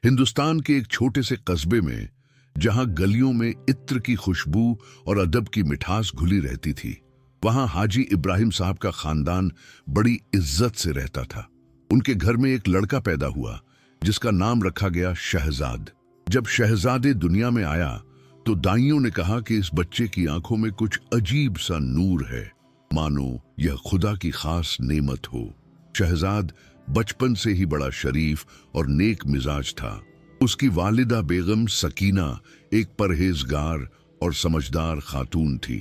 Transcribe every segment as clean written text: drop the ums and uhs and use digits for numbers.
हिंदुस्तान के एक छोटे से कस्बे में, जहां गलियों में इत्र की खुशबू और अदब की मिठास घुली रहती थी, वहां हाजी इब्राहिम साहब का खानदान बड़ी इज्जत से रहता था। उनके घर में एक लड़का पैदा हुआ जिसका नाम रखा गया शहजाद। जब शहजादे दुनिया में आया तो दाइयों ने कहा कि इस बच्चे की आंखों में कुछ अजीब सा नूर है, मानो यह खुदा की खास नेमत हो। शहजाद बचपन से ही बड़ा शरीफ और नेक मिजाज था। उसकी वालिदा बेगम सकीना एक परहेजगार और समझदार खातून थी।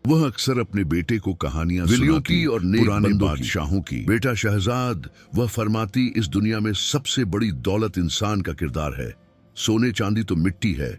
वह अक्सर अपने बेटे को कहानियां सुनाती और पुराने बादशाहों की। बेटा शहजाद, वह फरमाती, इस दुनिया में सबसे बड़ी दौलत इंसान का किरदार है। सोने चांदी तो मिट्टी है,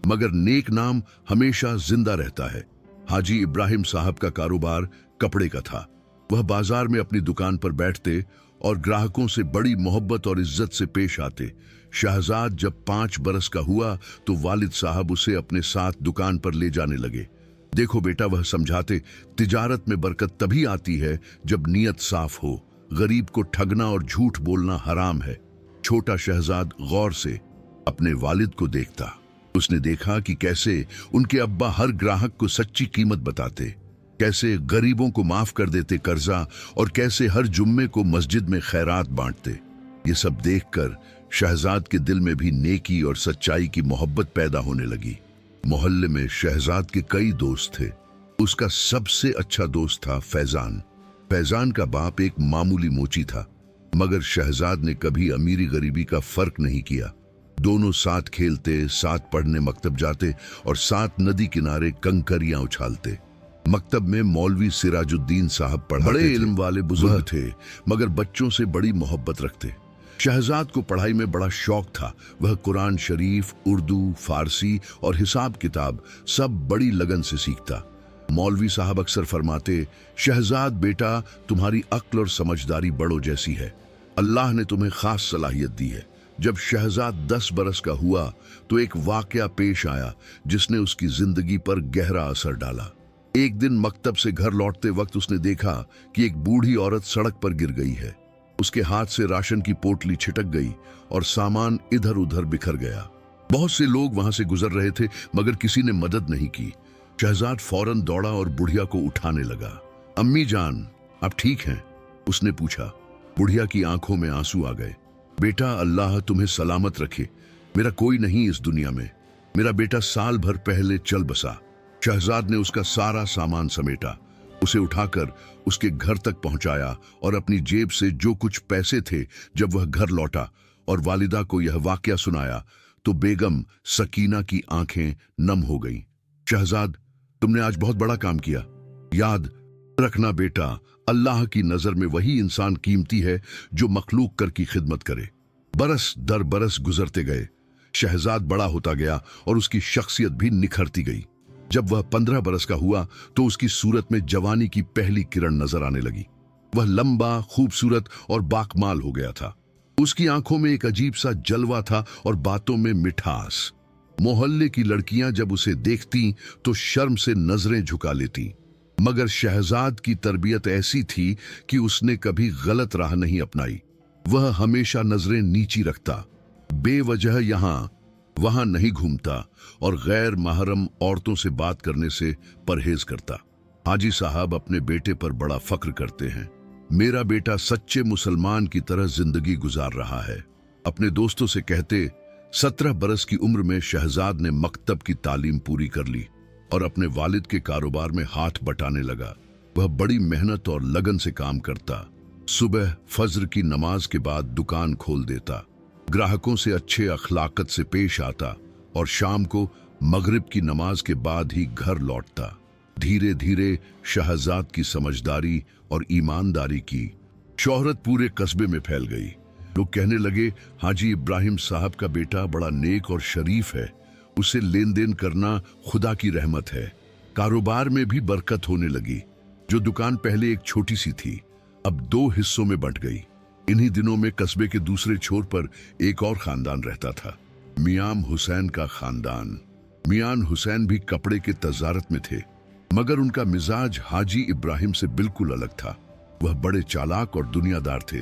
मगर नेक नाम हमेशा जिंदा रहता है। हाजी इब्राहिम साहब का कारोबार कपड़े का था। वह बाजार में अपनी दुकान पर बैठते और ग्राहकों से बड़ी मोहब्बत और इज्जत से पेश आते। शहजाद जब 5 बरस का हुआ तो वालिद साहब उसे अपने साथ दुकान पर ले जाने लगे। देखो बेटा, वह समझाते, तिजारत में बरकत तभी आती है जब नीयत साफ हो। गरीब को ठगना और झूठ बोलना हराम है। छोटा शहजाद गौर से अपने वालिद को देखता। उसने देखा कि कैसे उनके अब्बा हर ग्राहक को सच्ची कीमत बताते, कैसे गरीबों को माफ कर देते कर्जा, और कैसे हर जुम्मे को मस्जिद में खैरात बांटते। ये सब देखकर शहजाद के दिल में भी नेकी और सच्चाई की मोहब्बत पैदा होने लगी। मोहल्ले में शहजाद के कई दोस्त थे। उसका सबसे अच्छा दोस्त था फैजान। फैजान का बाप एक मामूली मोची था, मगर शहजाद ने कभी अमीरी गरीबी का फर्क नहीं किया। दोनों साथ खेलते, साथ पढ़ने मकतब जाते और साथ नदी किनारे कंकरियां उछालते। मकतब में मौलवी सिराजुद्दीन साहब पढ़ाते थे। बड़े इल्म वाले बुजुर्ग थे, मगर बच्चों से बड़ी मोहब्बत रखते। शहजाद को पढ़ाई में बड़ा शौक था। वह कुरान शरीफ, उर्दू, फारसी और हिसाब किताब सब बड़ी लगन से सीखता। मौलवी साहब अक्सर फरमाते, शहजाद बेटा, तुम्हारी अक्ल और समझदारी बड़ों जैसी है। अल्लाह ने तुम्हें खास सलाहियत दी है। जब शहजाद 10 बरस का हुआ तो एक वाकया पेश आया जिसने उसकी जिंदगी पर गहरा असर डाला। एक दिन मकतब से घर लौटते वक्त उसने देखा कि एक बूढ़ी औरत सड़क पर गिर गई है। उसके हाथ से राशन की पोटली छिटक गई और सामान इधर उधर बिखर गया। बहुत से लोग वहां से गुजर रहे थे, मगर किसी ने मदद नहीं की। शहजाद फौरन दौड़ा और बुढ़िया को उठाने लगा। अम्मी जान, आप ठीक हैं? उसने पूछा। बुढ़िया की आंखों में आंसू आ गए। बेटा, अल्लाह तुम्हें सलामत रखे। मेरा कोई नहीं इस दुनिया में। मेरा बेटा साल भर पहले चल बसा। शहजाद ने उसका सारा सामान समेटा, उसे उठाकर उसके घर तक पहुंचाया और अपनी जेब से जो कुछ पैसे थे, जब वह घर लौटा और वालिदा को यह वाकया सुनाया तो बेगम सकीना की आंखें नम हो गईं। शहजाद, तुमने आज बहुत बड़ा काम किया। याद रखना बेटा, अल्लाह की नजर में वही इंसान कीमती है जो मखलूक कर की खिदमत करे। बरस दर बरस गुजरते गए। शहजाद बड़ा होता गया और उसकी शख्सियत भी निखरती गई। जब वह 15 बरस का हुआ तो उसकी सूरत में जवानी की पहली किरण नजर आने लगी। वह लंबा, खूबसूरत और बाकमाल हो गया था। उसकी आंखों में एक अजीब सा जलवा था और बातों में मिठास। मोहल्ले की लड़कियां जब उसे देखती तो शर्म से नजरें झुका लेती, मगर शहजाद की तरबियत ऐसी थी कि उसने कभी गलत राह नहीं अपनाई। वह हमेशा नजरें नीची रखता, बेवजह यहां वहां नहीं घूमता और गैर महरम औरतों से बात करने से परहेज करता। हाजी साहब अपने बेटे पर बड़ा फख्र करते हैं। मेरा बेटा सच्चे मुसलमान की तरह जिंदगी गुजार रहा है। अपने दोस्तों से कहते, 17 बरस की उम्र में शहजाद ने मकतब की तालीम पूरी कर ली और अपने वालिद के कारोबार में हाथ बटाने लगा। वह बड़ी मेहनत और लगन से काम करता। सुबह फज्र की नमाज के बाद दुकान खोल देता, ग्राहकों से अच्छे अखलाकत से पेश आता और शाम को मगरिब की नमाज के बाद ही घर लौटता। धीरे धीरे शहजाद की समझदारी और ईमानदारी की शोहरत पूरे कस्बे में फैल गई। लोग कहने लगे, हाजी इब्राहिम साहब का बेटा बड़ा नेक और शरीफ है। उसे लेन देन करना खुदा की रहमत है। कारोबार में भी बरकत होने लगी। जो दुकान पहले एक छोटी सी थी, अब 2 हिस्सों में बंट गई। इन्हीं दिनों में कस्बे के दूसरे छोर पर एक और खानदान रहता था, मियां हुसैन का खानदान। मियां हुसैन भी कपड़े के तजारत में थे, मगर उनका मिजाज हाजी इब्राहिम से बिल्कुल अलग था। वह बड़े चालाक और दुनियादार थे।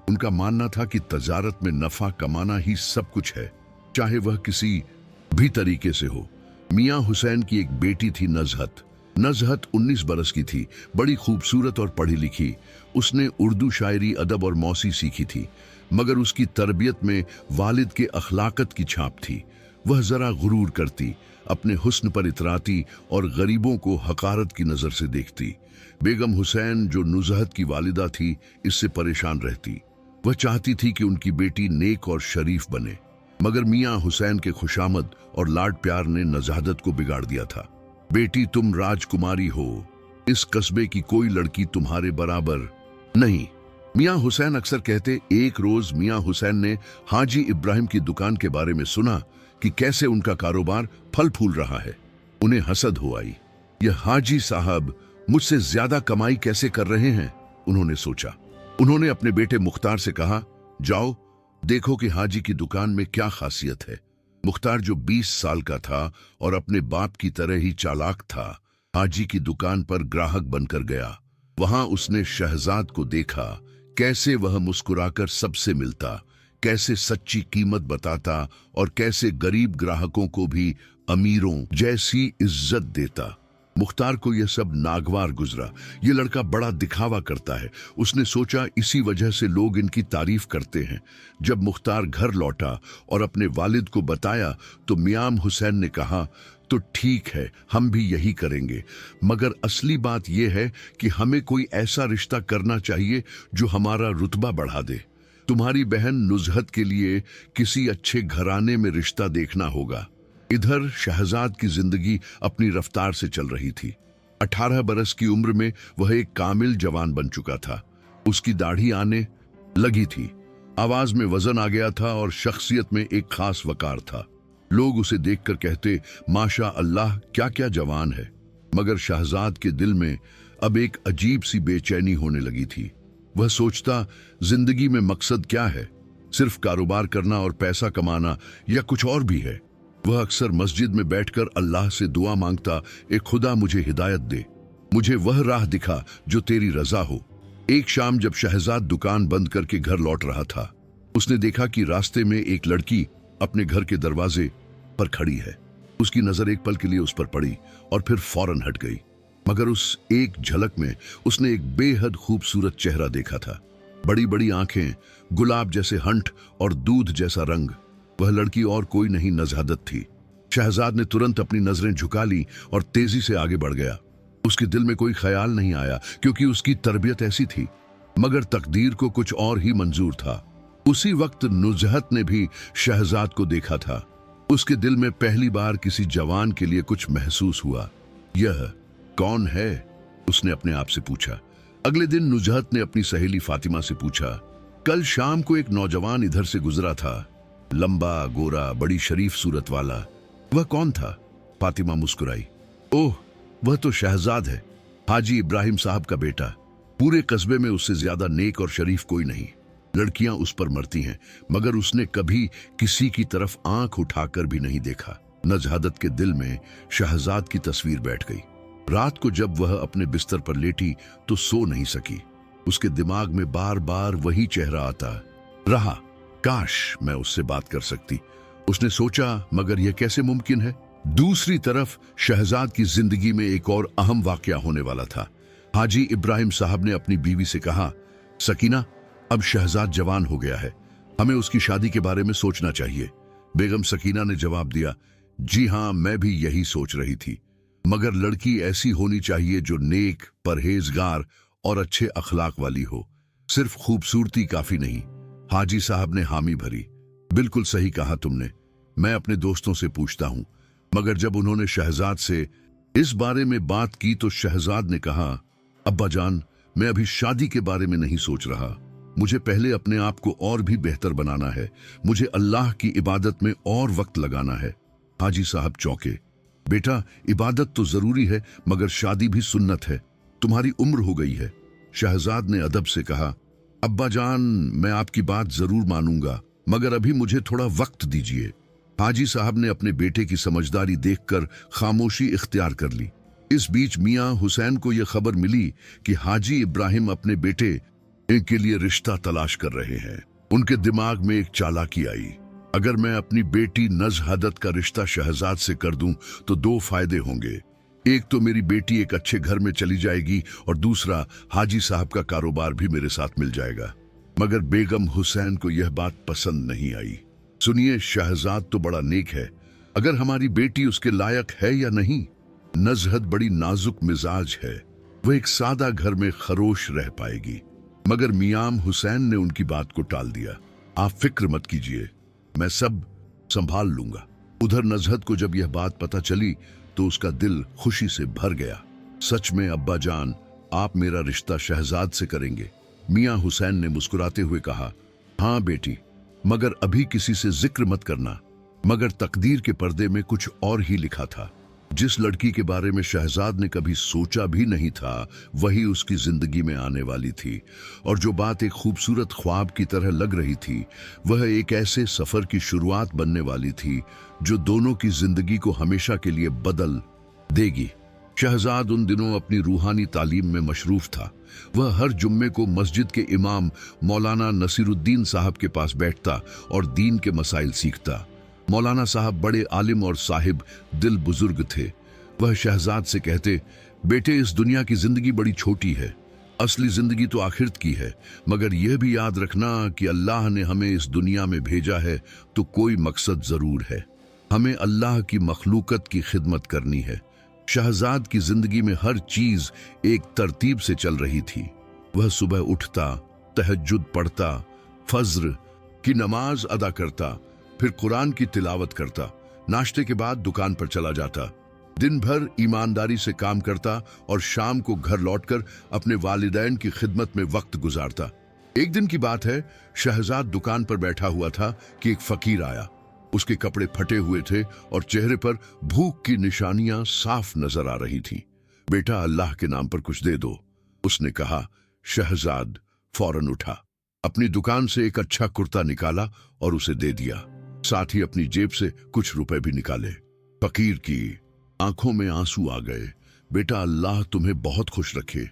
उनका मानना था कि तजारत में नफा कमाना ही सब कुछ है। चाहे वह किसी भी तरीके से हो। मियां हुसैन की एक बेटी थी नजहत। नजहत 19 बरस की थी, बड़ी खूबसूरत और पढ़ी लिखी। उसने उर्दू शायरी, अदब और मौसी सीखी थी, मगर उसकी तरबियत में वालिद के अखलाकत की छाप थी। वह जरा गुरूर करती, अपने हुस्न पर इतराती और गरीबों को हकारत की नजर से देखती। बेगम हुसैन, जो नुजहत की वालिदा थी, इससे परेशान रहती। वह चाहती थी कि उनकी बेटी नेक और शरीफ बने, मगर मियां हुसैन के खुशामद और लाड प्यार ने नजाहत को बिगाड़ दिया था। बेटी, तुम राजकुमारी हो, इस कस्बे की कोई लड़की तुम्हारे बराबर नहीं, मियां हुसैन अक्सर कहते। एक रोज मियां हुसैन ने हाजी इब्राहिम की दुकान के बारे में सुना कि कैसे उनका कारोबार फल फूल रहा है। उन्हें हसद हो आई। यह हाजी साहब मुझसे ज्यादा कमाई कैसे कर रहे हैं, उन्होंने सोचा। उन्होंने अपने बेटे मुख्तार से कहा, जाओ देखो कि हाजी की दुकान में क्या खासियत है। मुख्तार, जो 20 साल का था और अपने बाप की तरह ही चालाक था, हाजी की दुकान पर ग्राहक बनकर गया। वहां उसने शहजाद को देखा, कैसे वह मुस्कुराकर सबसे मिलता, कैसे सच्ची कीमत बताता और कैसे गरीब ग्राहकों को भी अमीरों जैसी इज्जत देता। मुख्तार को यह सब नागवार गुजरा। ये लड़का बड़ा दिखावा करता है, उसने सोचा, इसी वजह से लोग इनकी तारीफ करते हैं। जब मुख्तार घर लौटा और अपने वालिद को बताया तो मियां हुसैन ने कहा, तो ठीक है, हम भी यही करेंगे, मगर असली बात यह है कि हमें कोई ऐसा रिश्ता करना चाहिए जो हमारा रुतबा बढ़ा दे। तुम्हारी बहन नुजहत के लिए किसी अच्छे घराने में रिश्ता देखना होगा। इधर शहजाद की जिंदगी अपनी रफ्तार से चल रही थी। 18 बरस की उम्र में वह एक कामिल जवान बन चुका था। उसकी दाढ़ी आने लगी थी, आवाज में वजन आ गया था और शख्सियत में एक खास वकार था। लोग उसे देखकर कहते, माशा अल्लाह, क्या क्या जवान है। मगर शहजाद के दिल में अब एक अजीब सी बेचैनी होने लगी थी। वह सोचता, जिंदगी में मकसद क्या है? सिर्फ कारोबार करना और पैसा कमाना, या कुछ और भी है? वह अक्सर मस्जिद में बैठकर अल्लाह से दुआ मांगता, ए खुदा, मुझे हिदायत दे, मुझे वह राह दिखा जो तेरी रजा हो। एक शाम जब शहजाद दुकान बंद करके घर लौट रहा था, उसने देखा कि रास्ते में एक लड़की अपने घर के दरवाजे पर खड़ी है। उसकी नजर एक पल के लिए उस पर पड़ी और फिर फौरन हट गई, मगर उस एक झलक में उसने एक बेहद खूबसूरत चेहरा देखा था। बड़ी बड़ी आंखें, गुलाब जैसे हंठ और दूध जैसा रंग। वह लड़की और कोई नहीं, नजहत थी। शहजाद ने तुरंत अपनी नजरें झुका ली और तेजी से आगे बढ़ गया। उसके दिल में कोई ख्याल नहीं आया, क्योंकि उसकी तरबियत ऐसी थी, मगर तकदीर को कुछ और ही मंजूर था। उसी वक्त नुजहत ने भी शहजाद को देखा था। उसके दिल में पहली बार किसी जवान के लिए कुछ महसूस हुआ। यह कौन है? उसने अपने आप से पूछा। अगले दिन नुजहत ने अपनी सहेली फातिमा से पूछा, कल शाम को एक नौजवान इधर से गुजरा था, लंबा, गोरा, बड़ी शरीफ सूरत वाला। वह कौन था? फातिमा मुस्कुराई। ओह, वह तो शहजाद है, हाजी इब्राहिम साहब का बेटा। पूरे कस्बे में उससे ज्यादा नेक और शरीफ कोई नहीं। लड़कियां उस पर मरती हैं, मगर उसने कभी किसी की तरफ आंख उठाकर भी नहीं देखा। नजहत के दिल में शहजाद की तस्वीर बैठ गई। रात को जब वह अपने बिस्तर पर लेटी तो सो नहीं सकी। उसके दिमाग में बार बार वही चेहरा आता रहा। काश मैं उससे बात कर सकती, उसने सोचा, मगर यह कैसे मुमकिन है? दूसरी तरफ शहजाद की जिंदगी में एक और अहम वाकया होने वाला था। हाजी इब्राहिम साहब ने अपनी बीवी से कहा, सकीना, अब शहजाद जवान हो गया है, हमें उसकी शादी के बारे में सोचना चाहिए। बेगम सकीना ने जवाब दिया, जी हाँ, मैं भी यही सोच रही थी, मगर लड़की ऐसी होनी चाहिए जो नेक, परहेजगार और अच्छे अखलाक वाली हो। सिर्फ खूबसूरती काफी नहीं। हाजी साहब ने हामी भरी। बिल्कुल सही कहा तुमने, मैं अपने दोस्तों से पूछता हूं। मगर जब उन्होंने शहजाद से इस बारे में बात की तो शहजाद ने कहा, अब्बा जान, मैं अभी शादी के बारे में नहीं सोच रहा। मुझे पहले अपने आप को और भी बेहतर बनाना है। मुझे अल्लाह की इबादत में और वक्त लगाना है। हाजी साहब चौंके। बेटा, इबादत तो जरूरी है, मगर शादी भी सुन्नत है। तुम्हारी उम्र हो गई है। शहजाद ने अदब से कहा, अब्बा जान, मैं आपकी बात जरूर मानूंगा, मगर अभी मुझे थोड़ा वक्त दीजिए। हाजी साहब ने अपने बेटे की समझदारी देखकर खामोशी इख्तियार कर ली। इस बीच मियां हुसैन को यह खबर मिली कि हाजी इब्राहिम अपने बेटे के लिए रिश्ता तलाश कर रहे हैं। उनके दिमाग में एक चालाकी आई। अगर मैं अपनी बेटी नजहदत का रिश्ता शहजाद से कर दूं तो दो फायदे होंगे। एक तो मेरी बेटी एक अच्छे घर में चली जाएगी और दूसरा हाजी साहब का कारोबार भी मेरे साथ मिल जाएगा। मगर बेगम हुसैन को यह बात पसंद नहीं आई। सुनिए, शहजाद तो बड़ा नेक है, अगर हमारी बेटी उसके लायक है या नहीं? नजहत बड़ी नाजुक मिजाज है, वह एक सादा घर में खरोश रह पाएगी। मगर मियाम हुसैन ने उनकी बात को टाल दिया। आप फिक्र मत कीजिए, मैं सब संभाल लूंगा। उधर नजहत को जब यह बात पता चली तो उसका दिल खुशी से भर गया। सच में अब्बा जान, आप मेरा रिश्ता शहजाद से करेंगे? मियां हुसैन ने मुस्कुराते हुए कहा, हाँ बेटी, मगर अभी किसी से जिक्र मत करना। मगर तकदीर के पर्दे में कुछ और ही लिखा था। जिस लड़की के बारे में शहजाद ने कभी सोचा भी नहीं था, वही उसकी जिंदगी में आने वाली थी। और जो बात एक खूबसूरत ख्वाब की तरह लग रही थी, वह एक ऐसे सफर की शुरुआत बनने वाली थी जो दोनों की जिंदगी को हमेशा के लिए बदल देगी। शहजाद उन दिनों अपनी रूहानी तालीम में मशरूफ था। वह हर जुम्मे को मस्जिद के इमाम मौलाना नसीरुद्दीन साहब के पास बैठता और दीन के मसाइल सीखता। मौलाना साहब बड़े आलिम और साहिब दिल बुजुर्ग थे। वह शहजाद से कहते, बेटे, इस दुनिया की जिंदगी बड़ी छोटी है, असली जिंदगी तो आखिरत की है। मगर यह भी याद रखना कि अल्लाह ने हमें इस दुनिया में भेजा है तो कोई मकसद जरूर है। हमें अल्लाह की मखलूकत की खिदमत करनी है। शहजाद की जिंदगी में हर चीज एक तरतीब से चल रही थी। वह सुबह उठता, तहज्जुद पढ़ता, फज्र की नमाज अदा करता, फिर कुरान की तिलावत करता, नाश्ते के बाद दुकान पर चला जाता, दिन भर ईमानदारी से काम करता और शाम को घर लौटकर अपने वालिदैन की खिदमत में वक्त गुजारता। एक दिन की बात है, शहजाद दुकान पर बैठा हुआ था कि एक फकीर आया। उसके कपड़े फटे हुए थे और चेहरे पर भूख की निशानियां साफ नजर आ रही थी। बेटा, अल्लाह के नाम पर कुछ दे दो, उसने कहा। शहजाद फौरन उठा, अपनी दुकान से एक अच्छा कुर्ता निकाला और उसे दे दिया। साथ ही अपनी जेब से कुछ रुपए भी निकाले। फकीर की आंखों में आंसू आ गए। बेटा, अल्लाह तुम्हें बहुत खुश रखे,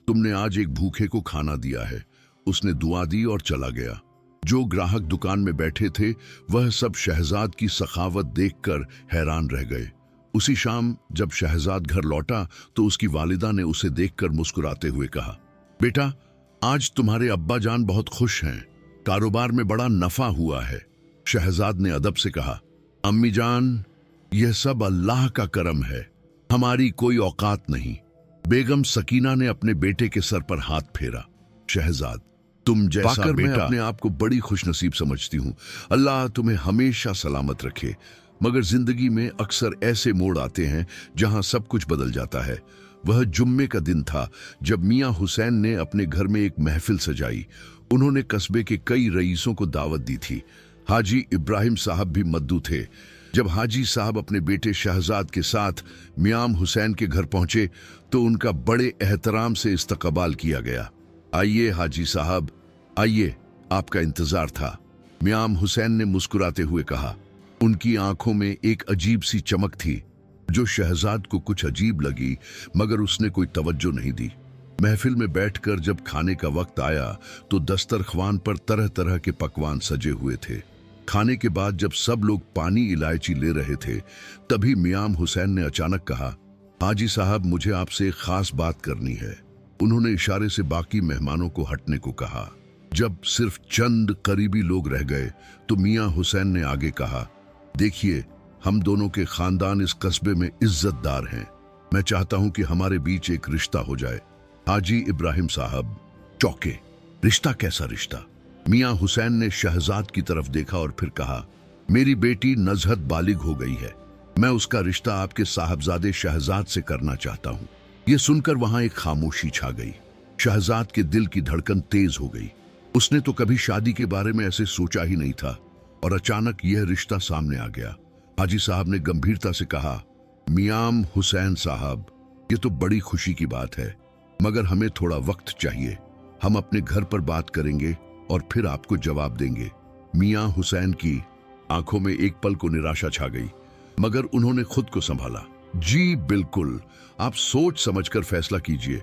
तुमने आज एक भूखे को खाना दिया है। उसने दुआ दी और चला गया। जो ग्राहक दुकान में बैठे थे, वह सब शहजाद की सखावत देखकर हैरान रह गए। उसी शाम जब शहजाद घर लौटा तो उसकी वालिदा ने उसे देखकर मुस्कुराते हुए कहा, बेटा, आज तुम्हारे अब्बा जान बहुत खुश हैं, कारोबार में बड़ा नफा हुआ है। शहजाद ने अदब से कहा, अम्मी जान, यह सब अल्लाह का करम है, हमारी कोई औकात नहीं। बेगम सकीना ने अपने बेटे के सर पर हाथ फेरा। शहजाद, तुम जैसा बेटा मैं अपने आप को बड़ी खुशनसीब समझती हूँ। अल्लाह तुम्हें हमेशा सलामत रखे। मगर जिंदगी में अक्सर ऐसे मोड़ आते हैं जहां सब कुछ बदल जाता है। वह जुम्मे का दिन था जब मियां हुसैन ने अपने घर में एक महफिल सजाई। उन्होंने कस्बे के कई रईसों को दावत दी थी। हाजी इब्राहिम साहब भी मद्दू थे। जब हाजी साहब अपने बेटे शहजाद के साथ मियाम हुसैन के घर पहुंचे तो उनका बड़े एहतराम से इस्तकबाल किया गया। आइए हाजी साहब, आइए, आपका इंतजार था, मियाम हुसैन ने मुस्कुराते हुए कहा। उनकी आंखों में एक अजीब सी चमक थी जो शहजाद को कुछ अजीब लगी, मगर उसने कोई तवज्जो नहीं दी। महफिल में बैठकर जब खाने का वक्त आया तो दस्तरख्वान पर तरह तरह के पकवान सजे हुए थे। खाने के बाद जब सब लोग पानी इलायची ले रहे थे, तभी मियाम हुसैन ने अचानक कहा, हाजी साहब, मुझे आपसे एक खास बात करनी है। उन्होंने इशारे से बाकी मेहमानों को हटने को कहा। जब सिर्फ चंद करीबी लोग रह गए तो मियां हुसैन ने आगे कहा, देखिए, हम दोनों के खानदान इस कस्बे में इज्जतदार हैं। मैं चाहता हूं कि हमारे बीच एक रिश्ता हो जाए। हाजी इब्राहिम साहब चौंके। रिश्ता? कैसा रिश्ता? मियां हुसैन ने शहजाद की तरफ देखा और फिर कहा, मेरी बेटी नजहत बालिग हो गई है, मैं उसका रिश्ता आपके साहबजादे शहजाद से करना चाहता हूं। यह सुनकर वहां एक खामोशी छा गई। शहजाद के दिल की धड़कन तेज हो गई। उसने तो कभी शादी के बारे में ऐसे सोचा ही नहीं था और अचानक यह रिश्ता सामने आ गया। हाजी साहब ने गंभीरता से कहा, मियाम हुसैन साहब, ये तो बड़ी खुशी की बात है, मगर हमें थोड़ा वक्त चाहिए। हम अपने घर पर बात करेंगे और फिर आपको जवाब देंगे। मियां हुसैन की आंखों में एक पल को निराशा छा गई, मगर उन्होंने खुद को संभाला। जी बिल्कुल, आप सोच समझकर फैसला कीजिए,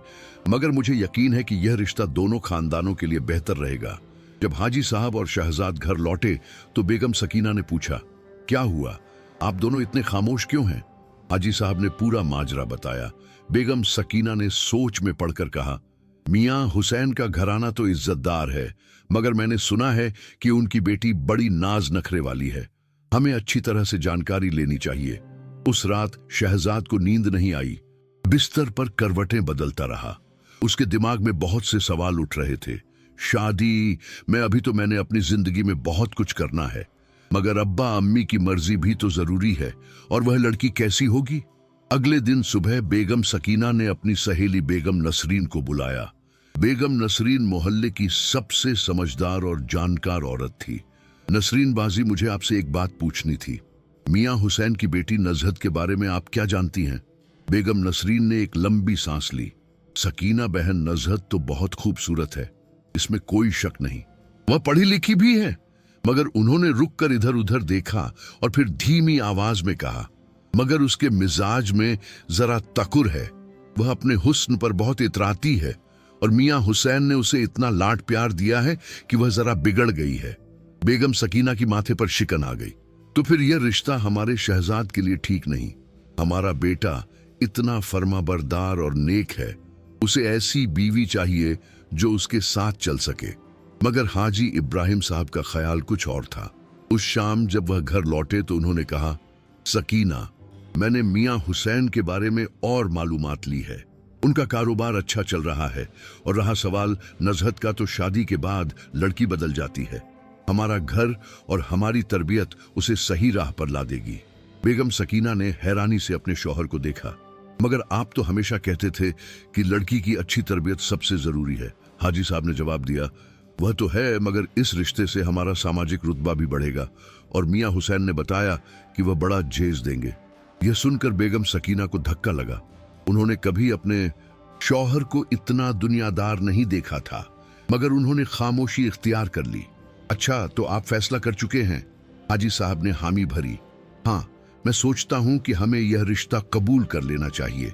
मगर मुझे यकीन है कि यह रिश्ता दोनों खानदानों के लिए बेहतर रहेगा। जब हाजी साहब और शहजाद घर लौटे तो बेगम सकीना ने पूछा, क्या हुआ, आप दोनों इतने खामोश क्यों हैं? हाजी साहब ने पूरा माजरा बताया। बेगम सकीना ने सोच में पड़कर कहा, मियां हुसैन का घराना तो इज्जतदार है, मगर मैंने सुना है कि उनकी बेटी बड़ी नाज नखरे वाली है। हमें अच्छी तरह से जानकारी लेनी चाहिए। उस रात शहजाद को नींद नहीं आई। बिस्तर पर करवटें बदलता रहा। उसके दिमाग में बहुत से सवाल उठ रहे थे। शादी में अभी तो मैंने अपनी जिंदगी में बहुत कुछ करना है, मगर अब्बा अम्मी की मर्जी भी तो जरूरी है, और वह लड़की कैसी होगी? अगले दिन सुबह बेगम सकीना ने अपनी सहेली बेगम नसरीन को बुलाया। बेगम नसरीन मोहल्ले की सबसे समझदार और जानकार औरत थी। नसरीन बाजी, मुझे आपसे एक बात पूछनी थी। मियां हुसैन की बेटी नजहत के बारे में आप क्या जानती हैं? बेगम नसरीन ने एक लंबी सांस ली। सकीना बहन, नजहत तो बहुत खूबसूरत है, इसमें कोई शक नहीं। वह पढ़ी लिखी भी है। मगर उन्होंने रुककर इधर उधर देखा और फिर धीमी आवाज में कहा, मगर उसके मिजाज में जरा तकुर है। वह अपने हुस्न पर बहुत इतराती है, और मियां हुसैन ने उसे इतना लाड प्यार दिया है कि वह जरा बिगड़ गई है। बेगम सकीना की माथे पर शिकन आ गई। तो फिर यह रिश्ता हमारे शहजाद के लिए ठीक नहीं। हमारा बेटा इतना फर्माबरदार और नेक है, उसे ऐसी बीवी चाहिए जो उसके साथ चल सके। मगर हाजी इब्राहिम साहब का ख्याल कुछ और था। उस शाम जब वह घर लौटे तो उन्होंने कहा, सकीना, मैंने मियां हुसैन के बारे में और मालूमात ली है। उनका कारोबार अच्छा चल रहा है, और रहा सवाल नजहत का, तो शादी के बाद लड़की बदल जाती है। हमारा घर और हमारी तरबियत उसे सही राह पर ला देगी। बेगम सकीना ने हैरानी से अपने शौहर को देखा। मगर आप तो हमेशा कहते थे कि लड़की की अच्छी तरबियत सबसे जरूरी है। हाजी साहब ने जवाब दिया, वह तो है, मगर इस रिश्ते से हमारा सामाजिक रुतबा भी बढ़ेगा, और मियां हुसैन ने बताया कि वह बड़ा जेज देंगे। यह सुनकर बेगम सकीना को धक्का लगा। उन्होंने कभी अपने शौहर को इतना दुनियादार नहीं देखा था, मगर उन्होंने खामोशी इख्तियार कर ली। अच्छा, तो आप फैसला कर चुके हैं? हाजी साहब ने हामी भरी। हाँ, मैं सोचता हूं कि हमें यह रिश्ता कबूल कर लेना चाहिए,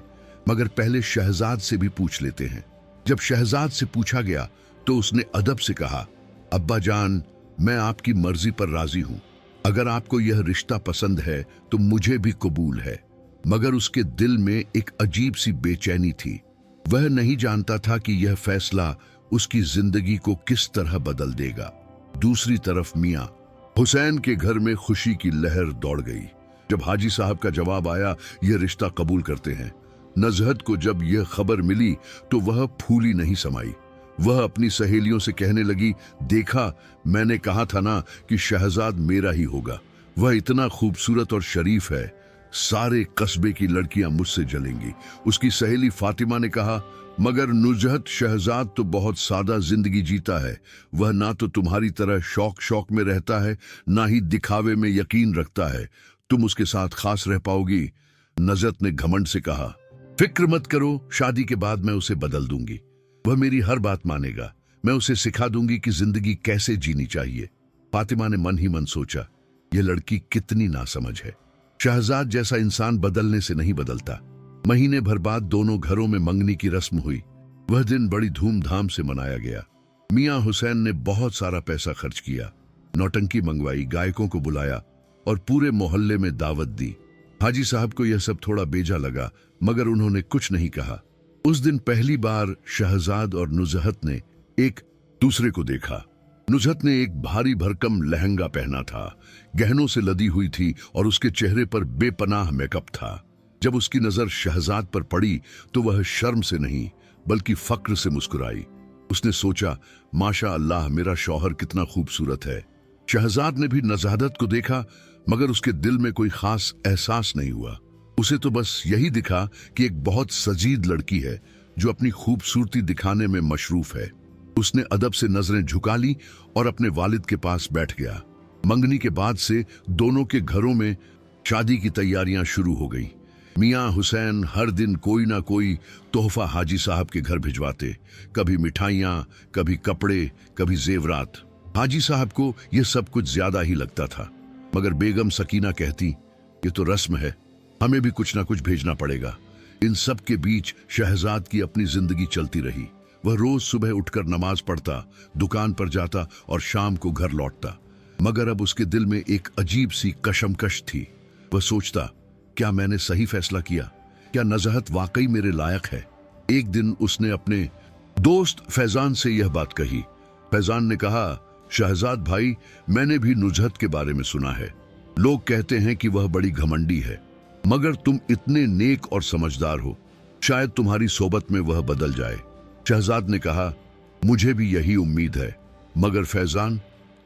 मगर पहले शहजाद से भी पूछ लेते हैं। जब शहजाद से पूछा गया तो उसने अदब से कहा, अब्बा जान, मैं आपकी मर्जी पर राजी हूं। अगर आपको यह रिश्ता पसंद है तो मुझे भी कबूल है। मगर उसके दिल में एक अजीब सी बेचैनी थी। वह नहीं जानता था कि यह फैसला उसकी जिंदगी को किस तरह बदल देगा। दूसरी तरफ मियां हुसैन के घर में खुशी की लहर दौड़ गई जब हाजी साहब का जवाब आया, यह रिश्ता कबूल करते हैं। नजहत को जब यह खबर मिली तो वह फूली नहीं समाई। वह अपनी सहेलियों से कहने लगी, देखा, मैंने कहा था ना कि शहजाद मेरा ही होगा। वह इतना खूबसूरत और शरीफ है, सारे कस्बे की लड़कियां मुझसे जलेंगी। उसकी सहेली फातिमा ने कहा, मगर नुजहत शहजाद तो बहुत सादा जिंदगी जीता है। वह ना तो तुम्हारी तरह शौक शौक में रहता है, ना ही दिखावे में यकीन रखता है। तुम उसके साथ खास रह पाओगी। नजरत ने घमंड से कहा, फिक्र मत करो, शादी के बाद मैं उसे बदल दूंगी। वह मेरी हर बात मानेगा। मैं उसे सिखा दूंगी कि जिंदगी कैसे जीनी चाहिए। फातिमा ने मन ही मन सोचा, यह लड़की कितनी नासमझ है। शहजाद जैसा इंसान बदलने से नहीं बदलता। महीने भर बाद दोनों घरों में मंगनी की रस्म हुई। वह दिन बड़ी धूमधाम से मनाया गया। मियां हुसैन ने बहुत सारा पैसा खर्च किया, नौटंकी मंगवाई, गायकों को बुलाया और पूरे मोहल्ले में दावत दी। हाजी साहब को यह सब थोड़ा बेजा लगा, मगर उन्होंने कुछ नहीं कहा। उस दिन पहली बार शहजाद और नुजहत ने एक दूसरे को देखा। नुजहत ने एक भारी भरकम लहंगा पहना था, गहनों से लदी हुई थी और उसके चेहरे पर बेपनाह मेकअप था। जब उसकी नजर शहजाद पर पड़ी तो वह शर्म से नहीं बल्कि फक्र से मुस्कुराई। उसने सोचा, माशा अल्लाह, मेरा शौहर कितना खूबसूरत है। शहजाद ने भी नज़ादत को देखा, मगर उसके दिल में कोई खास एहसास नहीं हुआ। उसे तो बस यही दिखा कि एक बहुत सजीद लड़की है जो अपनी खूबसूरती दिखाने में मशरूफ है। उसने अदब से नजरें झुका ली और अपने वालिद के पास बैठ गया। मंगनी के बाद से दोनों के घरों में शादी की तैयारियां शुरू हो गई। मियां हुसैन हर दिन कोई ना कोई तोहफा हाजी साहब के घर भिजवाते, कभी मिठाइयां, कभी कपड़े, कभी जेवरात। हाजी साहब को यह सब कुछ ज्यादा ही लगता था, मगर बेगम सकीना कहती, ये तो रस्म है, हमें भी कुछ ना कुछ भेजना पड़ेगा। इन सब के बीच शहजाद की अपनी जिंदगी चलती रही। वह रोज सुबह उठकर नमाज पढ़ता, दुकान पर जाता और शाम को घर लौटता। मगर अब उसके दिल में एक अजीब सी कशमकश थी। वह सोचता, क्या मैंने सही फैसला किया? क्या नजहत वाकई मेरे लायक है? एक दिन उसने अपने दोस्त फैजान से यह बात कही। फैजान ने कहा, शहजाद भाई, मैंने भी नुजहत के बारे में सुना है। लोग कहते हैं कि वह बड़ी घमंडी है, मगर तुम इतने नेक और समझदार हो, शायद तुम्हारी सोबत में वह बदल जाए। शहजाद ने कहा, मुझे भी यही उम्मीद है, मगर फैजान,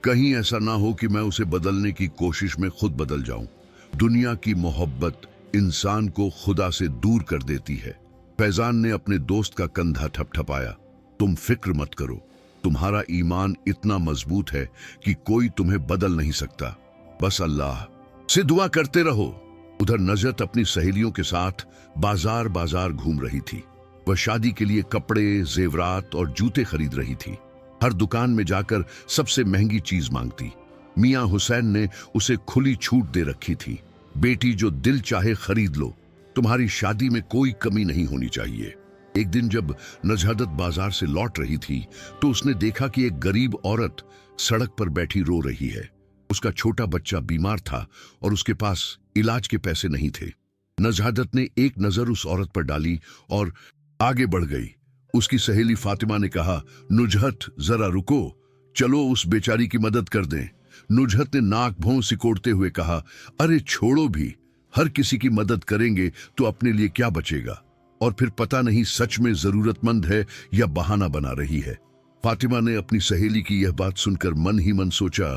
कहीं ऐसा ना हो कि मैं उसे बदलने की कोशिश में खुद बदल जाऊं। दुनिया की मोहब्बत इंसान को खुदा से दूर कर देती है। फैजान ने अपने दोस्त का कंधा ठपठपाया। तुम फिक्र मत करो, तुम्हारा ईमान इतना मजबूत है कि कोई तुम्हें बदल नहीं सकता। बस अल्लाह से दुआ करते रहो। उधर नजरत अपनी सहेलियों के साथ बाजार बाजार घूम रही थी। वह शादी के लिए कपड़े, जेवरात और जूते खरीद रही थी। हर दुकान में जाकर सबसे महंगी चीज मांगती। मियां हुसैन ने उसे खुली छूट दे रखी थी। बेटी, जो दिल चाहे खरीद लो, तुम्हारी शादी में कोई कमी नहीं होनी चाहिए। एक दिन जब नजहत बाजार से लौट रही थी तो उसने देखा कि एक गरीब औरत सड़क पर बैठी रो रही है। उसका छोटा बच्चा बीमार था और उसके पास इलाज के पैसे नहीं थे। नजहत ने एक नजर उस औरत पर डाली और आगे बढ़ गई। उसकी सहेली फातिमा ने कहा, नुजहत, जरा रुको, चलो उस बेचारी की मदद कर दें। नुजहत ने नाक भौं सिकोड़ते हुए कहा, अरे छोड़ो भी, हर किसी की मदद करेंगे तो अपने लिए क्या बचेगा? और फिर पता नहीं सच में जरूरतमंद है या बहाना बना रही है। फातिमा ने अपनी सहेली की यह बात सुनकर मन ही मन सोचा,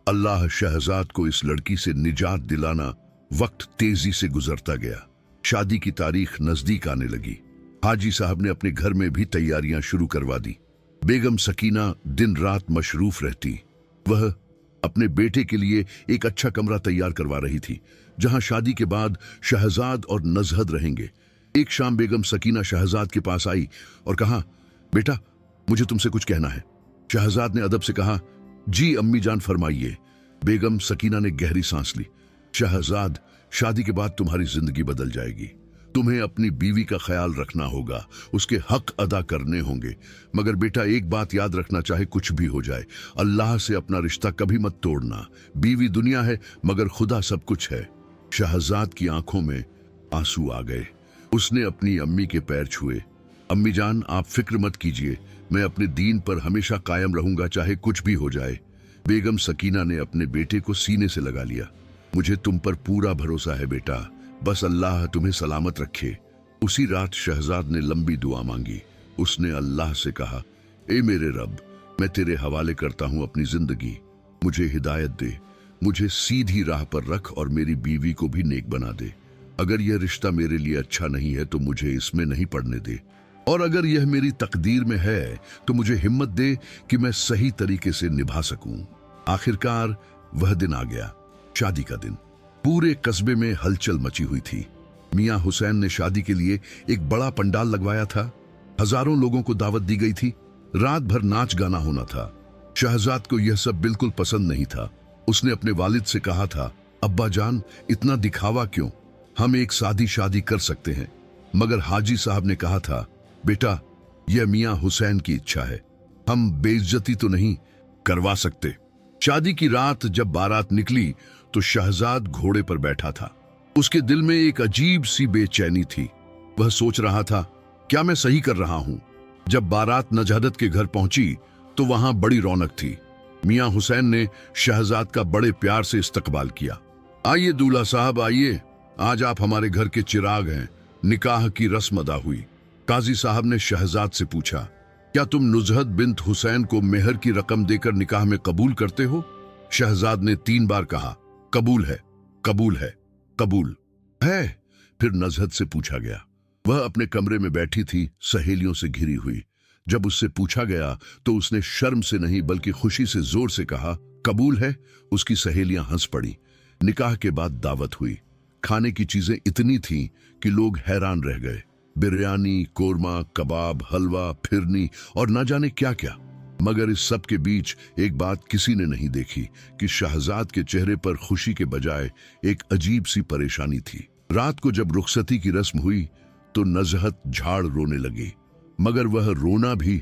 अल्लाह शहजाद को इस लड़की से निजात दिलाना। वक्त तेजी से गुजरता गया। शादी की तारीख नजदीक आने लगी। हाजी साहब ने अपने घर में भी तैयारियां शुरू करवा दी। बेगम सकीना दिन रात मशरूफ रहती। वह अपने बेटे के लिए एक अच्छा कमरा तैयार करवा रही थी, जहां शादी के बाद शहजाद और नजहत रहेंगे। एक शाम बेगम सकीना शहजाद के पास आई और कहा, बेटा, मुझे तुमसे कुछ कहना है। शहजाद ने अदब से कहा, जी अम्मी जान, फरमाइए। बेगम सकीना ने गहरी सांस ली। शहजाद, शादी के बाद तुम्हारी जिंदगी बदल जाएगी। तुम्हें अपनी बीवी का ख्याल रखना होगा, उसके हक अदा करने होंगे। मगर बेटा, एक बात याद रखना, चाहे कुछ भी हो जाए, अल्लाह से अपना रिश्ता कभी मत तोड़ना। बीवी दुनिया है, मगर खुदा सब कुछ है। शहजाद की आंखों में आंसू आ गए। उसने अपनी अम्मी के पैर छुए। अम्मी जान, आप फिक्र मत कीजिए, मैं अपने दीन पर हमेशा कायम रहूंगा, चाहे कुछ भी हो जाए। बेगम सकीना ने अपने बेटे को सीने से लगा लिया। मुझे तुम पर पूरा भरोसा है बेटा, बस अल्लाह तुम्हें सलामत रखे। उसी रात शहजाद ने लंबी दुआ मांगी। उसने अल्लाह से कहा, ए मेरे रब, मैं तेरे हवाले करता हूं अपनी जिंदगी। मुझे हिदायत दे, मुझे सीधी राह पर रख और मेरी बीवी को भी नेक बना दे। अगर यह रिश्ता मेरे लिए अच्छा नहीं है तो मुझे इसमें नहीं पड़ने दे, और अगर यह मेरी तकदीर में है तो मुझे हिम्मत दे कि मैं सही तरीके से निभा सकूं। आखिरकार वह दिन आ गया, शादी का दिन। पूरे कस्बे में हलचल मची हुई थी। मियां हुसैन ने शादी के लिए एक बड़ा पंडाल लगवाया था। हजारों लोगों को दावत दी गई थी। रात भर नाच गाना होना था। शहजाद को यह सब बिल्कुल पसंद नहीं था। उसने अपने वालिद से कहा था, अब्बा जान, इतना दिखावा क्यों? हम एक सादी शादी कर सकते हैं। मगर हाजी साहब ने कहा था, बेटा, यह मियां हुसैन की इच्छा है, हम बेइज्जती तो नहीं करवा सकते। शादी की रात जब बारात निकली तो शहजाद घोड़े पर बैठा था। उसके दिल में एक अजीब सी बेचैनी थी। वह सोच रहा था, क्या मैं सही कर रहा हूं? जब बारात नजहत के घर पहुंची तो वहां बड़ी रौनक थी। मियां हुसैन ने शहजाद का बड़े प्यार से इस्तकबाल किया। आइए दूल्हा साहब, आइए, आज आप हमारे घर के चिराग हैं। निकाह की रस्म अदा हुई। काजी साहब ने शहजाद से पूछा, क्या तुम नुजहत बिन्त हुसैन को मेहर की रकम देकर निकाह में कबूल करते हो? शहजाद ने 3 बार कहा, कबूल है, कबूल है, कबूल है। फिर नजहत से पूछा गया। वह अपने कमरे में बैठी थी, सहेलियों से घिरी हुई। जब उससे पूछा गया तो उसने शर्म से नहीं बल्कि खुशी से जोर से कहा, कबूल है। उसकी सहेलियां हंस पड़ी। निकाह के बाद दावत हुई। खाने की चीजें इतनी थीं कि लोग हैरान रह गए। बिरयानी, कोरमा, कबाब, हलवा, फिरनी और न जाने क्या क्या। मगर इस सब के बीच एक बात किसी ने नहीं देखी कि शहजाद के चेहरे पर खुशी के बजाय एक अजीब सी परेशानी थी। रात को जब रुखसती की रस्म हुई तो नजहत झाड़ रोने लगी, मगर वह रोना भी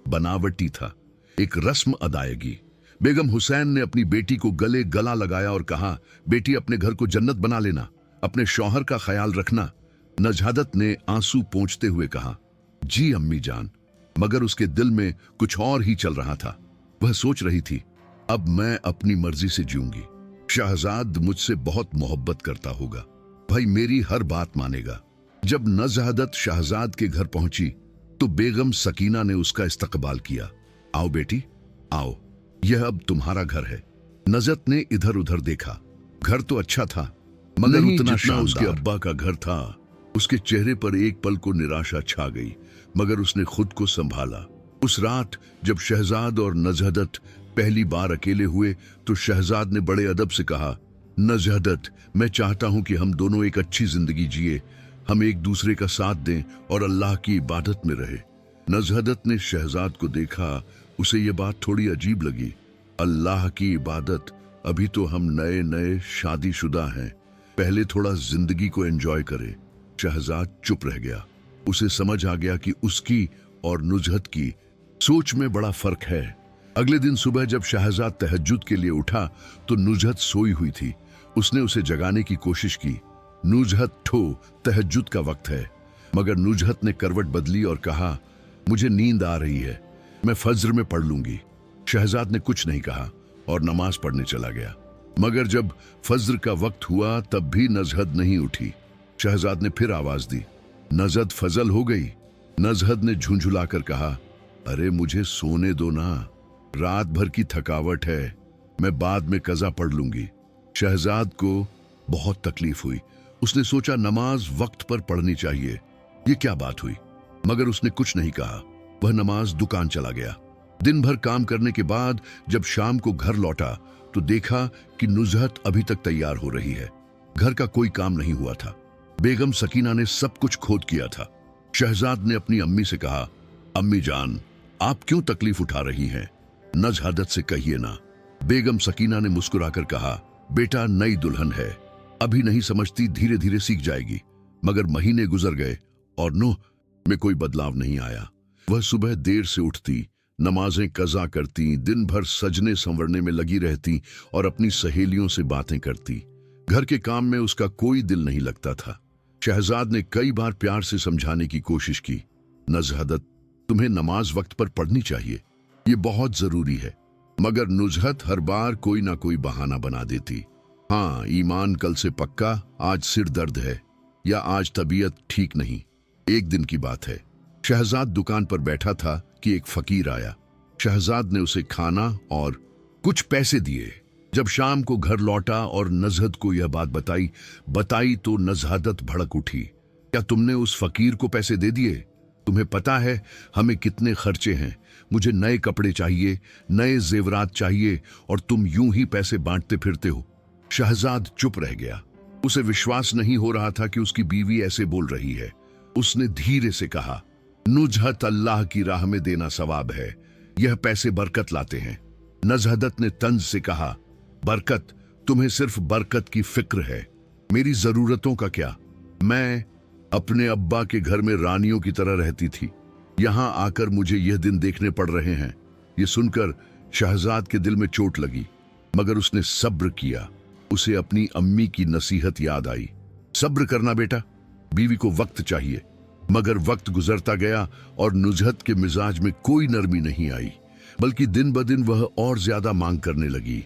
बनावटी था, एक रस्म अदायगी। बेगम हुसैन ने अपनी बेटी को गले गला लगाया और कहा, बेटी अपने घर को जन्नत बना लेना, अपने शौहर का ख्याल रखना। नजहदत ने आंसू पोंछते हुए कहा, जी अम्मी जान। मगर उसके दिल में कुछ और ही चल रहा था। वह सोच रही थी, अब मैं अपनी मर्जी से जीऊंगी। शहजाद मुझसे बहुत मोहब्बत करता होगा, भाई मेरी हर बात मानेगा। जब नजहदत शहजाद के घर पहुंची तो बेगम सकीना ने उसका इस्तकबाल किया। आओ बेटी, आओ, यह अब तुम्हारा घर है। नजरत ने इधर उधर देखा। घर तो अच्छा था, मगर उतना जितना उसके अब्बा का घर था। उसके चेहरे पर एक पल को निराशा छा गई, मगर उसने खुद को संभाला। उस रात जब शहजाद और नजहदत पहली बार अकेले हुए तो शहजाद ने बड़े अदब से कहा, नजहदत, मैं चाहता हूं कि हम दोनों एक अच्छी जिंदगी जिए, हम एक दूसरे का साथ दें और अल्लाह की इबादत में रहे। नजहदत ने शहजाद को देखा, उसे यह बात थोड़ी अजीब लगी। अल्लाह की इबादत, अभी तो हम नए नए शादीशुदा हैं, पहले थोड़ा जिंदगी को एंजॉय करें। शहजाद चुप रह गया। उसे समझ आ गया कि उसकी और नुजहत की सोच में बड़ा फर्क है। अगले दिन सुबह जब शहजाद तहज्जुद के लिए उठा तो नुजहत सोई हुई थी। उसने उसे जगाने की कोशिश की। नुजहत, ठो तहज्जुद का वक्त है। मगर नुजहत ने करवट बदली और कहा, मुझे नींद आ रही है, मैं फज्र में पढ़ लूंगी। शहजाद ने कुछ नहीं कहा और नमाज पढ़ने चला गया। मगर जब फज्र का वक्त हुआ तब भी नजहत नहीं उठी। शहजाद ने फिर आवाज दी, नजहत फजल हो गई। नजहत ने झुंझुलाकर कहा, अरे मुझे सोने दो ना, रात भर की थकावट है, मैं बाद में कज़ा पढ़ लूंगी। शहजाद को बहुत तकलीफ हुई। उसने सोचा नमाज वक्त पर पढ़नी चाहिए, ये क्या बात हुई? मगर उसने कुछ नहीं कहा। वह नमाज दुकान चला गया। दिन भर काम करने के बाद जब शाम को घर लौटा तो देखा कि नुजहत अभी तक तैयार हो रही है। घर का कोई काम नहीं हुआ था। बेगम सकीना ने सब कुछ खोद किया था। शहजाद ने अपनी अम्मी से कहा, अम्मी जान, आप क्यों तकलीफ उठा रही हैं? नजहदत से कहिए ना। बेगम सकीना ने मुस्कुराकर कहा, बेटा नई दुल्हन है, अभी नहीं समझती, धीरे धीरे सीख जाएगी। मगर महीने गुजर गए और नूह में कोई बदलाव नहीं आया। वह सुबह देर से उठती, नमाजें कज़ा करती, दिन भर सजने संवरने में लगी रहती और अपनी सहेलियों से बातें करती। घर के काम में उसका कोई दिल नहीं लगता था। शहजाद ने कई बार प्यार से समझाने की कोशिश की, नजहदत, तुम्हें नमाज वक्त पर पढ़नी चाहिए, ये बहुत जरूरी है। मगर नुजहत हर बार कोई ना कोई बहाना बना देती। हाँ, ईमान कल से पक्का, आज सिर दर्द है, या आज तबीयत ठीक नहीं। एक दिन की बात है, शहजाद दुकान पर बैठा था कि एक फकीर आया। शहजाद ने उसे खाना और कुछ पैसे दिए। जब शाम को घर लौटा और नजहत को यह बात बताई तो नजहदत भड़क उठी, क्या तुमने उस फकीर को पैसे दे दिए? तुम्हें पता है हमें कितने खर्चे हैं, मुझे नए कपड़े चाहिए, नए जेवरात चाहिए, और तुम यूं ही पैसे बांटते फिरते हो। शहजाद चुप रह गया। उसे विश्वास नहीं हो रहा था कि उसकी बीवी ऐसे बोल रही है। उसने धीरे से कहा, नुजहत, अल्लाह की राह में देना सवाब है, यह पैसे बरकत लाते हैं। नजहदत ने तंज से कहा, बरकत? तुम्हें सिर्फ बरकत की फिक्र है, मेरी जरूरतों का क्या? मैं अपने अब्बा के घर में रानियों की तरह रहती थी, यहां आकर मुझे यह दिन देखने पड़ रहे हैं। यह सुनकर शहजाद के दिल में चोट लगी, मगर उसने सब्र किया। उसे अपनी अम्मी की नसीहत याद आई, सब्र करना बेटा, बीवी को वक्त चाहिए। मगर वक्त गुजरता गया और नुजहत के मिजाज में कोई नरमी नहीं आई, बल्कि दिन ब दिन वह और ज्यादा मांग करने लगी।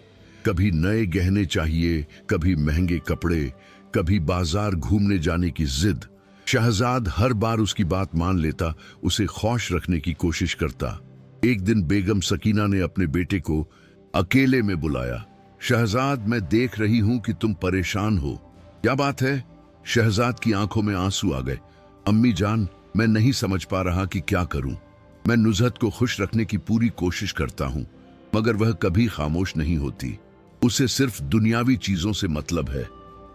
कभी नए गहने चाहिए, कभी महंगे कपड़े, कभी बाजार घूमने जाने की जिद। शहजाद हर बार उसकी बात मान लेता, उसे खुश रखने की कोशिश करता। एक दिन बेगम सकीना ने अपने बेटे को अकेले में बुलाया। शहजाद, मैं देख रही हूं कि तुम परेशान हो, क्या बात है? शहजाद की आंखों में आंसू आ गए। अम्मी जान, मैं नहीं समझ पा रहा कि क्या करूं। मैं नुजहत को खुश रखने की पूरी कोशिश करता हूं, मगर वह कभी खामोश नहीं होती। उसे सिर्फ दुनियावी चीजों से मतलब है।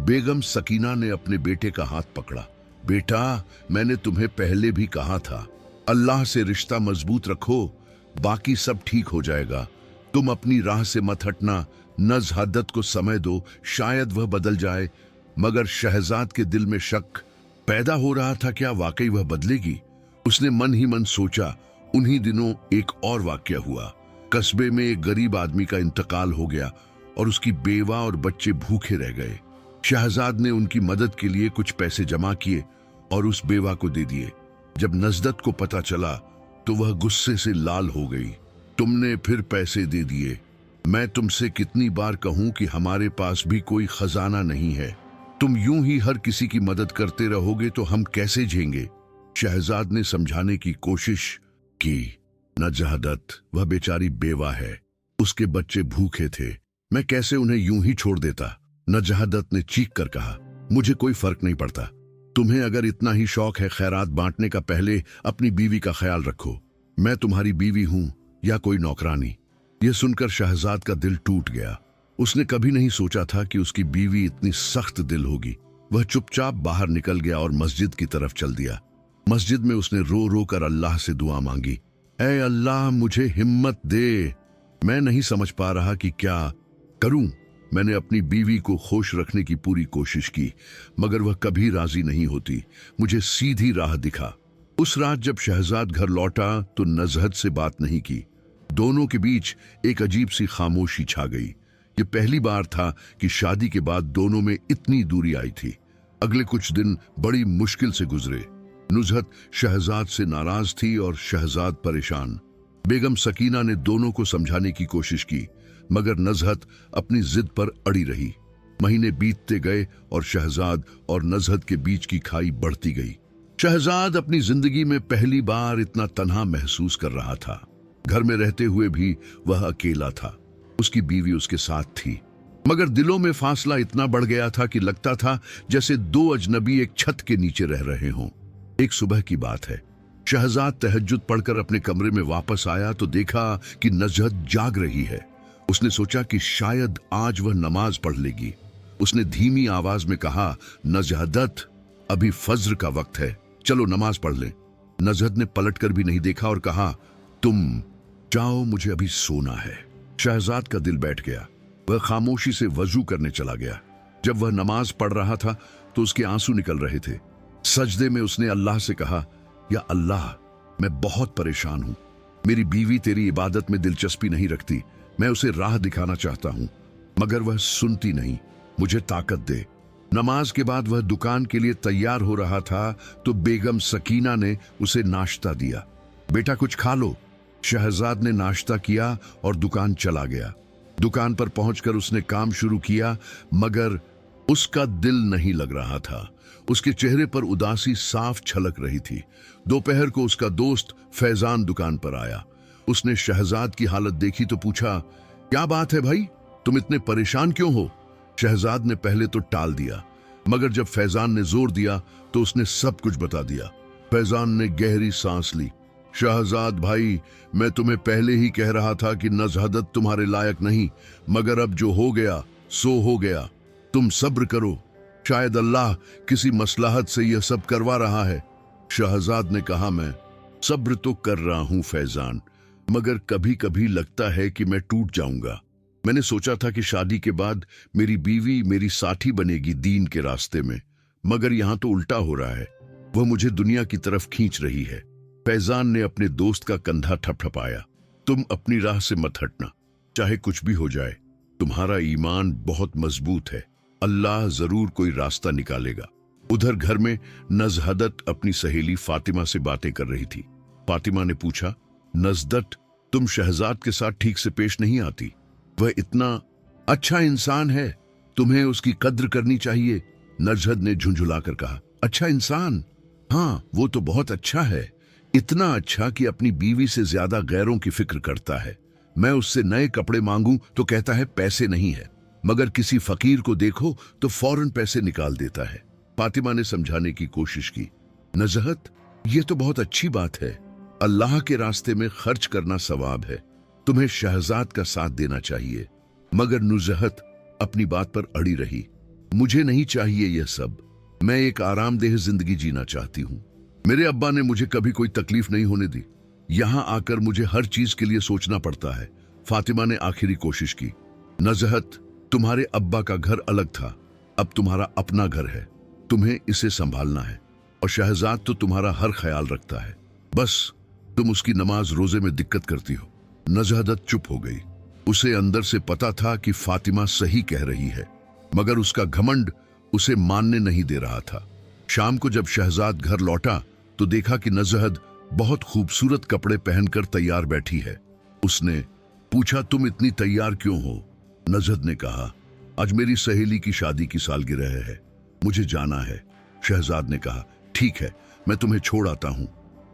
बेगम सकीना ने अपने बेटे का हाथ पकड़ा। बेटा, मैंने तुम्हें पहले भी कहा था, अल्लाह से रिश्ता मजबूत रखो, बाकी सब ठीक हो जाएगा। तुम अपनी राह से मत हटना, नजहदत को समय दो, शायद वह बदल जाए। मगर शहजाद के दिल में शक पैदा हो रहा था, क्या वाकई वह बदलेगी? उसने मन ही मन सोचा उन्हीं दिनों एक और वाकया हुआ। कस्बे में एक गरीब आदमी का इंतकाल हो गया और उसकी बेवा और बच्चे भूखे रह गए। शहजाद ने उनकी मदद के लिए कुछ पैसे जमा किए और उस बेवा को दे दिए। जब नजदत को पता चला तो वह गुस्से से लाल हो गई। तुमने फिर पैसे दे दिए? मैं तुमसे कितनी बार कहूं कि हमारे पास भी कोई खजाना नहीं है। तुम यूं ही हर किसी की मदद करते रहोगे तो हम कैसे झेंगे? शहजाद ने समझाने की कोशिश की। नजहदत, वह बेचारी बेवा है, उसके बच्चे भूखे थे, मैं कैसे उन्हें यूं ही छोड़ देता? नजहदत ने चीख कर कहा, मुझे कोई फर्क नहीं पड़ता। तुम्हें अगर इतना ही शौक है खैरात बांटने का, पहले अपनी बीवी का ख्याल रखो। मैं तुम्हारी बीवी हूं या कोई नौकरानी? यह सुनकर शहजाद का दिल टूट गया। उसने कभी नहीं सोचा था कि उसकी बीवी इतनी सख्त दिल होगी। वह चुपचाप बाहर निकल गया और मस्जिद की तरफ चल दिया। मस्जिद में उसने रो रो कर अल्लाह से दुआ मांगी, ऐ अल्लाह मुझे हिम्मत दे, मैं नहीं समझ पा रहा कि क्या करूं। मैंने अपनी बीवी को खुश रखने की पूरी कोशिश की, मगर वह कभी राजी नहीं होती। मुझे सीधी राह दिखा। उस रात जब शहजाद घर लौटा तो नजहत से बात नहीं की। दोनों के बीच एक अजीब सी खामोशी छा गई। ये पहली बार था कि शादी के बाद दोनों में इतनी दूरी आई थी। अगले कुछ दिन बड़ी मुश्किल से गुजरे। नुज़हत शहजाद से नाराज थी और शहजाद परेशान। बेगम सकीना ने दोनों को समझाने की कोशिश की, मगर नज़हत अपनी जिद पर अड़ी रही। महीने बीतते गए और शहजाद और नज़हत के बीच की खाई बढ़ती गई। शहजाद अपनी जिंदगी में पहली बार इतना तन्हा महसूस कर रहा था। घर में रहते हुए भी वह अकेला था। उसकी बीवी उसके साथ थी, मगर दिलों में फासला इतना बढ़ गया था कि लगता था जैसे दो अजनबी एक छत के नीचे रह रहे हों। एक सुबह की बात है, शहजाद तहज्जुद पढ़कर अपने कमरे में वापस आया तो देखा कि नजहत जाग रही है। उसने सोचा कि शायद आज वह नमाज पढ़ लेगी। उसने धीमी आवाज में कहा, नजहदत, अभी फज्र का वक्त है, चलो नमाज पढ़ लें। नजहत ने पलटकर भी नहीं देखा और कहा, तुम जाओ, मुझे अभी सोना है। शहजाद का दिल बैठ गया। वह खामोशी से वजू करने चला गया। जब वह नमाज पढ़ रहा था तो उसके आंसू निकल रहे थे। सजदे में उसने अल्लाह से कहा, या अल्लाह, मैं बहुत परेशान हूं। मेरी बीवी तेरी इबादत में दिलचस्पी नहीं रखती। मैं उसे राह दिखाना चाहता हूं, मगर वह सुनती नहीं। मुझे ताकत दे। नमाज के बाद वह दुकान के लिए तैयार हो रहा था तो बेगम सकीना ने उसे नाश्ता दिया। बेटा कुछ खा लो। शहजाद ने नाश्ता किया और दुकान चला गया। दुकान पर पहुंचकर उसने काम शुरू किया, मगर उसका दिल नहीं लग रहा था। उसके चेहरे पर उदासी साफ छलक रही थी। दोपहर को उसका दोस्त फैजान दुकान पर आया। उसने शहजाद की हालत देखी तो पूछा, क्या बात है भाई, तुम इतने परेशान क्यों हो? शहजाद ने पहले तो टाल दिया, मगर जब फैजान ने जोर दिया तो उसने सब कुछ बता दिया। फैजान ने गहरी सांस ली। शहजाद भाई, मैं तुम्हें पहले ही कह रहा था कि नजहदत तुम्हारे लायक नहीं, मगर अब जो हो गया सो हो गया। तुम सब्र करो, शायद अल्लाह किसी मसलहत से यह सब करवा रहा है। शहजाद ने कहा, मैं सब्र तो कर रहा हूं फैजान, मगर कभी कभी लगता है कि मैं टूट जाऊंगा। मैंने सोचा था कि शादी के बाद मेरी बीवी मेरी साथी बनेगी दीन के रास्ते में, मगर यहां तो उल्टा हो रहा है। वह मुझे दुनिया की तरफ खींच रही है। फैजान ने अपने दोस्त का कंधा ठपठपाया। तुम अपनी राह से मत हटना, चाहे कुछ भी हो जाए। तुम्हारा ईमान बहुत मजबूत है, अल्लाह जरूर कोई रास्ता निकालेगा। उधर घर में नजहदत अपनी सहेली फातिमा से बातें कर रही थी। फातिमा ने पूछा, नजदत, तुम शहजाद के साथ ठीक से पेश नहीं आती। वह इतना अच्छा इंसान है, तुम्हें उसकी कद्र करनी चाहिए। नजहत ने झुंझुलाकर कहा, अच्छा इंसान? हाँ, वो तो बहुत अच्छा है, इतना अच्छा कि अपनी बीवी से ज्यादा गैरों की फिक्र करता है। मैं उससे नए कपड़े मांगूं तो कहता है पैसे नहीं है, मगर किसी फकीर को देखो तो फौरन पैसे निकाल देता है। फातिमा ने समझाने की कोशिश की, नजहत, ये तो बहुत अच्छी बात है, अल्लाह के रास्ते में खर्च करना सवाब है, तुम्हें शहजाद का साथ देना चाहिए। मगर नुज़हत अपनी बात पर अड़ी रही। मुझे नहीं चाहिए यह सब, मैं एक आरामदेह जिंदगी जीना चाहती हूँ। मेरे अब्बा ने मुझे कभी कोई तकलीफ नहीं होने दी, यहां आकर मुझे हर चीज के लिए सोचना पड़ता है। फातिमा ने आखिरी कोशिश की, नजहत, तुम्हारे अब्बा का घर अलग था, अब तुम्हारा अपना घर है, तुम्हें इसे संभालना है, और शहजाद तो तुम्हारा हर ख्याल रखता है। बस तुम उसकी नमाज रोजे में दिक्कत करती हो। नजहदत चुप हो गई। उसे अंदर से पता था कि फातिमा सही कह रही है, मगर उसका घमंड उसे मानने नहीं दे रहा था। शाम को जब शहजाद घर लौटा तो देखा कि नजहद बहुत खूबसूरत कपड़े पहनकर तैयार बैठी है। उसने पूछा, तुम इतनी तैयार क्यों हो? नजहद ने कहा, आज मेरी सहेली की शादी की सालगिरह है, मुझे जाना है। शहजाद ने कहा, ठीक है, मैं तुम्हें छोड़ आता हूं।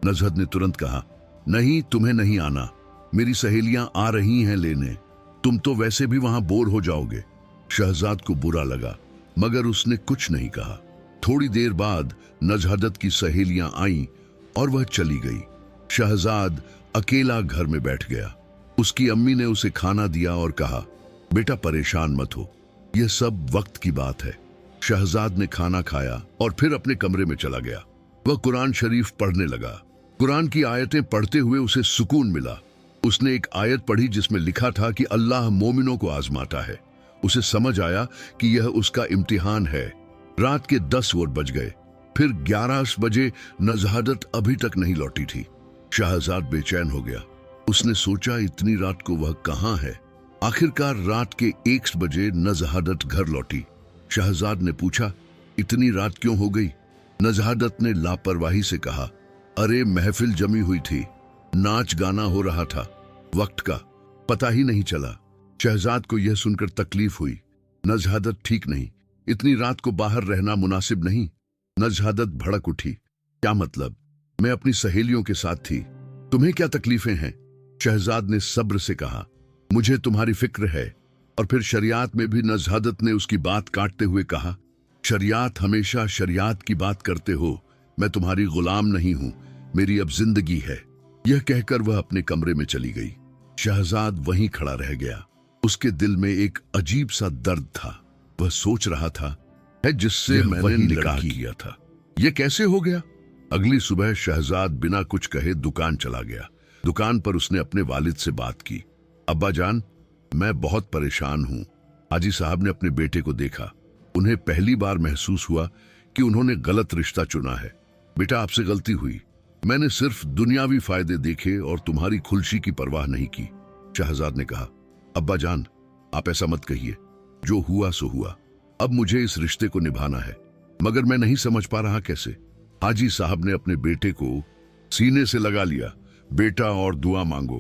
नजहद ने तुरंत कहा, नहीं, तुम्हें नहीं आना, मेरी सहेलियां आ रही हैं लेने, तुम तो वैसे भी वहां बोर हो जाओगे। शहजाद को बुरा लगा, मगर उसने कुछ नहीं कहा। थोड़ी देर बाद नजहदत की सहेलियां आईं और वह चली गई। शहजाद अकेला घर में बैठ गया। उसकी अम्मी ने उसे खाना दिया और कहा, बेटा परेशान मत हो, यह सब वक्त की बात है। शहजाद ने खाना खाया और फिर अपने कमरे में चला गया। वह कुरान शरीफ पढ़ने लगा। कुरान की आयतें पढ़ते हुए उसे सुकून मिला। उसने एक आयत पढ़ी जिसमें लिखा था कि अल्लाह मोमिनों को आजमाता है। उसे समझ आया कि यह उसका इम्तिहान है। रात के 10 बज गए। फिर 11 बजे नजहदत अभी तक नहीं लौटी थी। शहजाद बेचैन हो गया। उसने सोचा, इतनी रात को वह कहाँ है? आखिरकार रात के 1 बजे नजहदत घर लौटी। शहजाद ने पूछा, इतनी रात क्यों हो गई? नजहदत ने लापरवाही से कहा, अरे महफिल जमी हुई थी, नाच गाना हो रहा था, वक्त का पता ही नहीं चला। शहजाद को यह सुनकर तकलीफ हुई। नजहदत ठीक नहीं, इतनी रात को बाहर रहना मुनासिब नहीं। नजहदत भड़क उठी, क्या मतलब? मैं अपनी सहेलियों के साथ थी, तुम्हें क्या तकलीफें हैं? शहजाद ने सब्र से कहा, मुझे तुम्हारी फिक्र है। और फिर शरियात में भी नजहदत ने उसकी बात काटते हुए कहा, शरियात, हमेशा शरियात की बात करते हो, मैं तुम्हारी गुलाम नहीं हूं, मेरी अब जिंदगी है। यह कहकर वह अपने कमरे में चली गई। शहजाद वहीं खड़ा रह गया। उसके दिल में एक अजीब सा दर्द था। वह सोच रहा था, है जिससे मैंने निकाह किया था, यह कैसे हो गया? अगली सुबह शहजाद बिना कुछ कहे दुकान चला गया। दुकान पर उसने अपने वालिद से बात की, अब्बा जान, मैं बहुत परेशान हूं। हाजी साहब ने अपने बेटे को देखा। उन्हें पहली बार महसूस हुआ कि उन्होंने गलत रिश्ता चुना है। बेटा, आपसे गलती हुई, मैंने सिर्फ दुनियावी फायदे देखे और तुम्हारी खुलशी की परवाह नहीं की। शहजाद ने कहा, अब्बा जान, आप ऐसा मत कहिए, जो हुआ सो हुआ। अब मुझे इस रिश्ते को निभाना है, मगर मैं नहीं समझ पा रहा कैसे। हाजी साहब ने अपने बेटे को सीने से लगा लिया, बेटा और दुआ मांगो,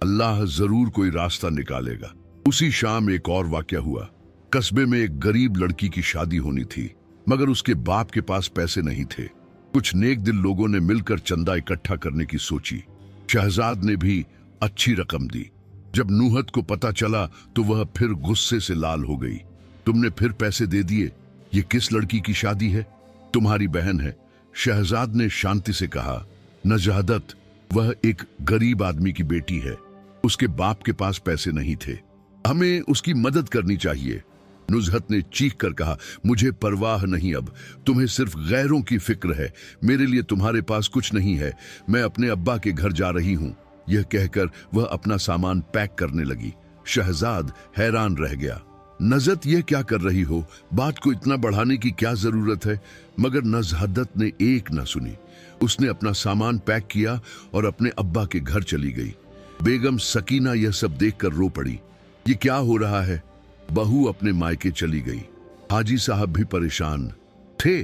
अल्लाह जरूर कोई रास्ता निकालेगा। उसी शाम एक और वाकया हुआ। कस्बे में एक गरीब लड़की की शादी होनी थी, मगर उसके बाप के पास पैसे नहीं थे। कुछ नेक दिल लोगों ने मिलकर चंदा इकट्ठा करने की सोची। शहजाद ने भी अच्छी रकम दी। जब नूहत को पता चला तो वह फिर गुस्से से लाल हो गई। तुमने फिर पैसे दे दिए? ये किस लड़की की शादी है? तुम्हारी बहन है। शहजाद ने शांति से कहा, नजहदत, वह एक गरीब आदमी की बेटी है, उसके बाप के पास पैसे नहीं थे, हमें उसकी मदद करनी चाहिए। नुजहत ने चीख कर कहा, मुझे परवाह नहीं, अब तुम्हें सिर्फ गैरों की फिक्र है, मेरे लिए तुम्हारे पास कुछ नहीं है, मैं अपने अब्बा के घर जा रही हूं। यह कहकर वह अपना सामान पैक करने लगी। शहजाद हैरान रह गया। नजहत, यह क्या कर रही हो? बात को इतना बढ़ाने की क्या जरूरत है? मगर नजहदत ने एक न सुनी। उसने अपना सामान पैक किया और अपने अब्बा के घर चली गई। बेगम सकीना यह सब देखकर रो पड़ी। ये क्या हो रहा है? बहू अपने मायके चली गई। हाजी साहब भी परेशान थे।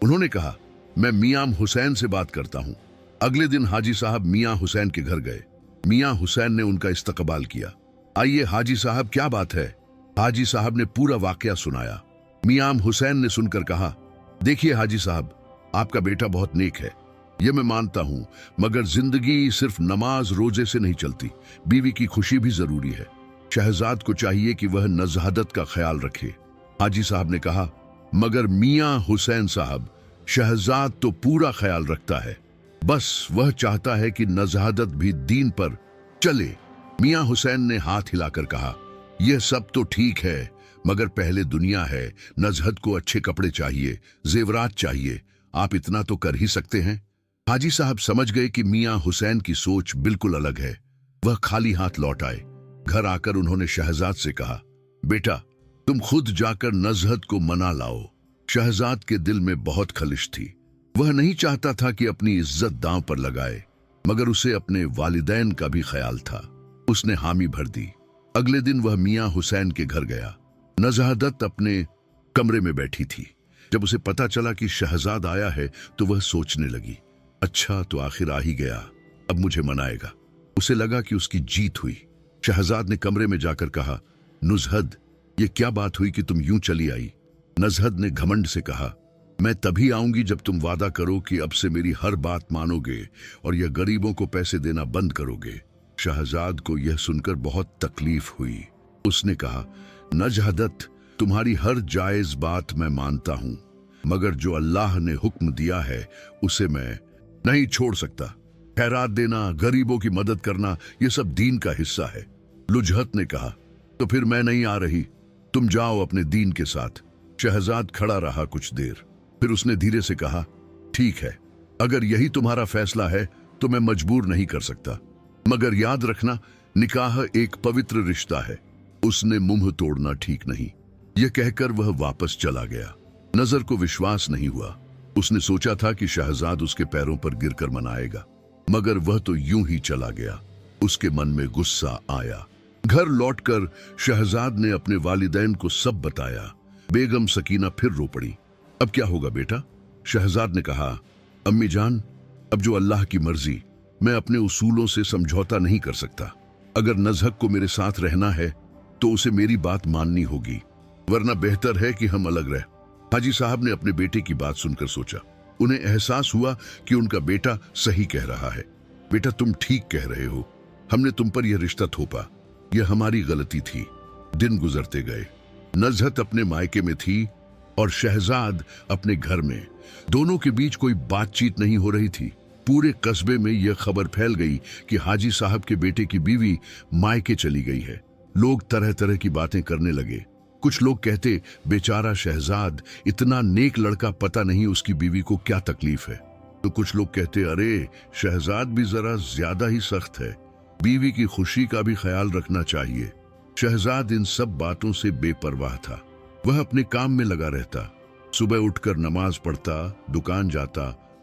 उन्होंने कहा, मैं मियां हुसैन से बात करता हूं। अगले दिन हाजी साहब मियां हुसैन के घर गए। मियां हुसैन ने उनका इस्तकबाल किया। आइए हाजी साहब, क्या बात है? हाजी साहब ने पूरा वाकया सुनाया। मियां हुसैन ने सुनकर कहा, देखिए हाजी साहब, आपका बेटा बहुत नेक है, यह मैं मानता हूं, मगर जिंदगी सिर्फ नमाज रोजे से नहीं चलती, बीवी की खुशी भी जरूरी है। शहजाद को चाहिए कि वह नजहदत का ख्याल रखे। हाजी साहब ने कहा, मगर मियां हुसैन साहब, शहजाद तो पूरा ख्याल रखता है, बस वह चाहता है कि नजहदत भी दीन पर चले। मियां हुसैन ने हाथ हिलाकर कहा, यह सब तो ठीक है, मगर पहले दुनिया है। नजहत को अच्छे कपड़े चाहिए, जेवरात चाहिए, आप इतना तो कर ही सकते हैं। हाजी साहब समझ गए कि मियां हुसैन की सोच बिल्कुल अलग है। वह खाली हाथ लौट आए। घर आकर उन्होंने शहजाद से कहा, बेटा, तुम खुद जाकर नजहत को मना लाओ। शहजाद के दिल में बहुत खलिश थी। वह नहीं चाहता था कि अपनी इज्जत दांव पर लगाए। मगर उसे अपने वालिदैन का भी ख्याल था। उसने हामी भर दी। अगले दिन वह मियाँ हुसैन के घर गया। नजहदत अपने कमरे में बैठी थी। जब उसे पता चला कि शहजाद आया है तो वह सोचने लगी, अच्छा तो आखिर आ ही गया, अब मुझे मनाएगा। उसे लगा कि उसकी जीत हुई। शहजाद ने कमरे में जाकर कहा, नुजहद, ये क्या बात हुई कि तुम यूं चली आई? नजहद ने घमंड से कहा, मैं तभी आऊंगी जब तुम वादा करो कि अब से मेरी हर बात मानोगे और यह गरीबों को पैसे देना बंद करोगे। शहजाद को यह सुनकर बहुत तकलीफ हुई। उसने कहा, नजहदत, तुम्हारी हर जायज बात मैं मानता हूं, मगर जो अल्लाह ने हुक्म दिया है उसे मैं नहीं छोड़ सकता। खैरात देना, गरीबों की मदद करना, यह सब दीन का हिस्सा है। लुजहत ने कहा, तो फिर मैं नहीं आ रही, तुम जाओ अपने दीन के साथ। शहजाद खड़ा रहा कुछ देर, फिर उसने धीरे से कहा, ठीक है, अगर यही तुम्हारा फैसला है तो मैं मजबूर नहीं कर सकता, मगर याद रखना, निकाह एक पवित्र रिश्ता है, उसने मुंह तोड़ना ठीक नहीं। यह कहकर वह वापस चला गया। नजर को विश्वास नहीं हुआ। उसने सोचा था कि शहजाद उसके पैरों पर गिरकर मनाएगा, मगर वह तो यूं ही चला गया। उसके मन में गुस्सा आया। घर लौटकर शहजाद ने अपने वालिदैन को सब बताया। बेगम सकीना फिर रो पड़ी। अब क्या होगा बेटा? शहजाद ने कहा, अम्मी जान, अब जो अल्लाह की मर्जी, मैं अपने उसूलों से समझौता नहीं कर सकता। अगर नजहक को मेरे साथ रहना है तो उसे मेरी बात माननी होगी, वरना बेहतर है कि हम अलग रह। हाजी साहब ने अपने बेटे की बात सुनकर सोचा। उन्हें एहसास हुआ कि उनका बेटा सही कह रहा है। बेटा, तुम ठीक कह रहे हो, हमने तुम पर यह रिश्ता थोपा, यह हमारी गलती थी। दिन गुजरते गए। नजहत अपने मायके में थी और शहजाद अपने घर में। दोनों के बीच कोई बातचीत नहीं हो रही थी। पूरे कस्बे में यह खबर फैल गई कि हाजी साहब के बेटे की बीवी मायके चली गई है। लोग तरह तरह की बातें करने लगे। कुछ लोग कहते, बेचारा शहजाद, इतना नेक लड़का, पता नहीं उसकी बीवी को क्या तकलीफ है। तो कुछ लोग कहते, अरे शहजाद भी जरा ज्यादा ही सख्त है, बीवी की खुशी का भी ख्याल रखना चाहिए। शहजाद इन सब बातों से बेपरवाह था। वह अपने काम में लगा रहता। सुबह उठकर नमाज पढ़ता, दुकान जाता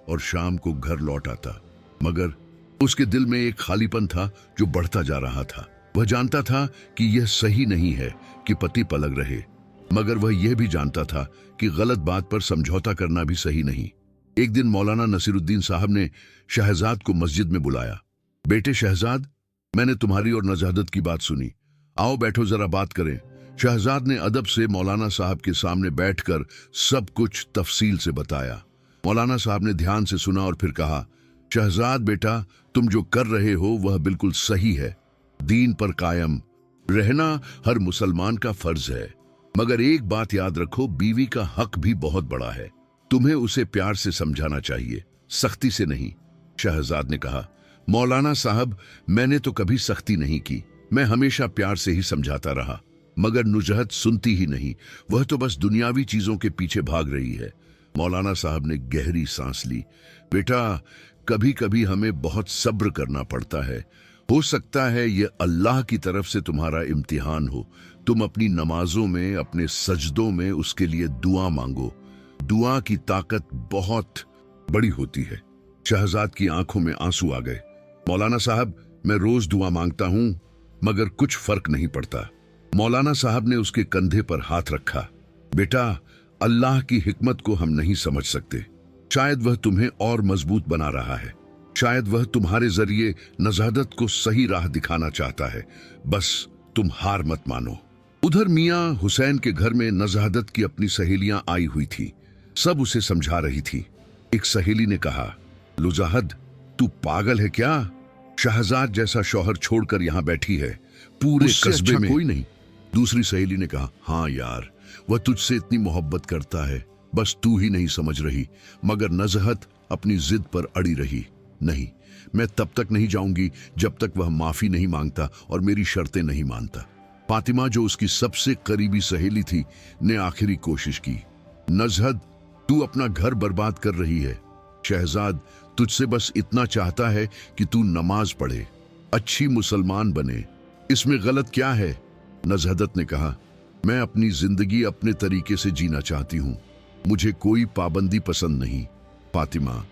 और शाम को घर लौट आता। मगर उसके दिल में एक खालीपन था जो बढ़ता जा रहा था। वह जानता था कि यह सही नहीं है कि पति पलग रहे, मगर वह यह भी जानता था कि गलत बात पर समझौता करना भी सही नहीं। एक दिन मौलाना नसीरुद्दीन साहब ने शहजाद को मस्जिद में बुलाया। बेटे शहजाद, मैंने तुम्हारी और नजहदत की बात सुनी, आओ बैठो जरा बात करें। शहजाद ने अदब से मौलाना साहब के सामने बैठकर सब कुछ तफसील से बताया। मौलाना साहब ने ध्यान से सुना और फिर कहा, शहजाद बेटा, तुम जो कर रहे हो वह बिल्कुल सही है। दीन पर कायम रहना हर मुसलमान का फर्ज है, मगर एक बात याद रखो, बीवी का हक भी बहुत बड़ा है। तुम्हें उसे प्यार से समझाना चाहिए, सख्ती से नहीं। शहजाद ने कहा, मौलाना साहब, मैंने तो कभी सख्ती नहीं की, मैं हमेशा प्यार से ही समझाता रहा, मगर नुजहत सुनती ही नहीं, वह तो बस दुनियावी चीजों के पीछे भाग रही है। मौलाना साहब ने गहरी सांस ली। बेटा, कभी कभी हमें बहुत सब्र करना पड़ता है। हो सकता है यह अल्लाह की तरफ से तुम्हारा इम्तिहान हो। तुम अपनी नमाजों में, अपने सजदों में उसके लिए दुआ मांगो। दुआ की ताकत बहुत बड़ी होती है। शहजाद की आंखों में आंसू आ गए। मौलाना साहब, मैं रोज दुआ मांगता हूं, मगर कुछ फर्क नहीं पड़ता। मौलाना साहब ने उसके कंधे पर हाथ रखा। बेटा, अल्लाह की हिकमत को हम नहीं समझ सकते। शायद वह तुम्हें और मजबूत बना रहा है। शायद वह तुम्हारे जरिए नजहदत को सही राह दिखाना चाहता है। बस तुम हार मत मानो। उधर मियाँ हुसैन के घर में नजहदत की अपनी सहेलियां आई हुई थी। सब उसे समझा रही थी। एक सहेली ने कहा, लुजाहद, तू पागल है क्या? शहजाद जैसा शौहर छोड़कर यहाँ बैठी है, पूरे कस्बे में कोई नहीं। दूसरी सहेली ने कहा, हाँ यार, वह तुझसे इतनी मोहब्बत करता है, बस तू ही नहीं समझ रही। मगर नजहत अपनी जिद पर अड़ी रही। नहीं, मैं तब तक नहीं जाऊंगी जब तक वह माफी नहीं मांगता और मेरी शर्तें नहीं मानता। फातिमा, जो उसकी सबसे करीबी सहेली थी, ने आखिरी कोशिश की। नजहत, तू अपना घर बर्बाद कर रही है। शहजाद तुझसे बस इतना चाहता है कि तू नमाज पढ़े, अच्छी मुसलमान बने, इसमें गलत क्या है? नजहदत ने कहा, मैं अपनी जिंदगी अपने तरीके से जीना चाहती हूँ, मुझे कोई पाबंदी पसंद नहीं। फातिमा,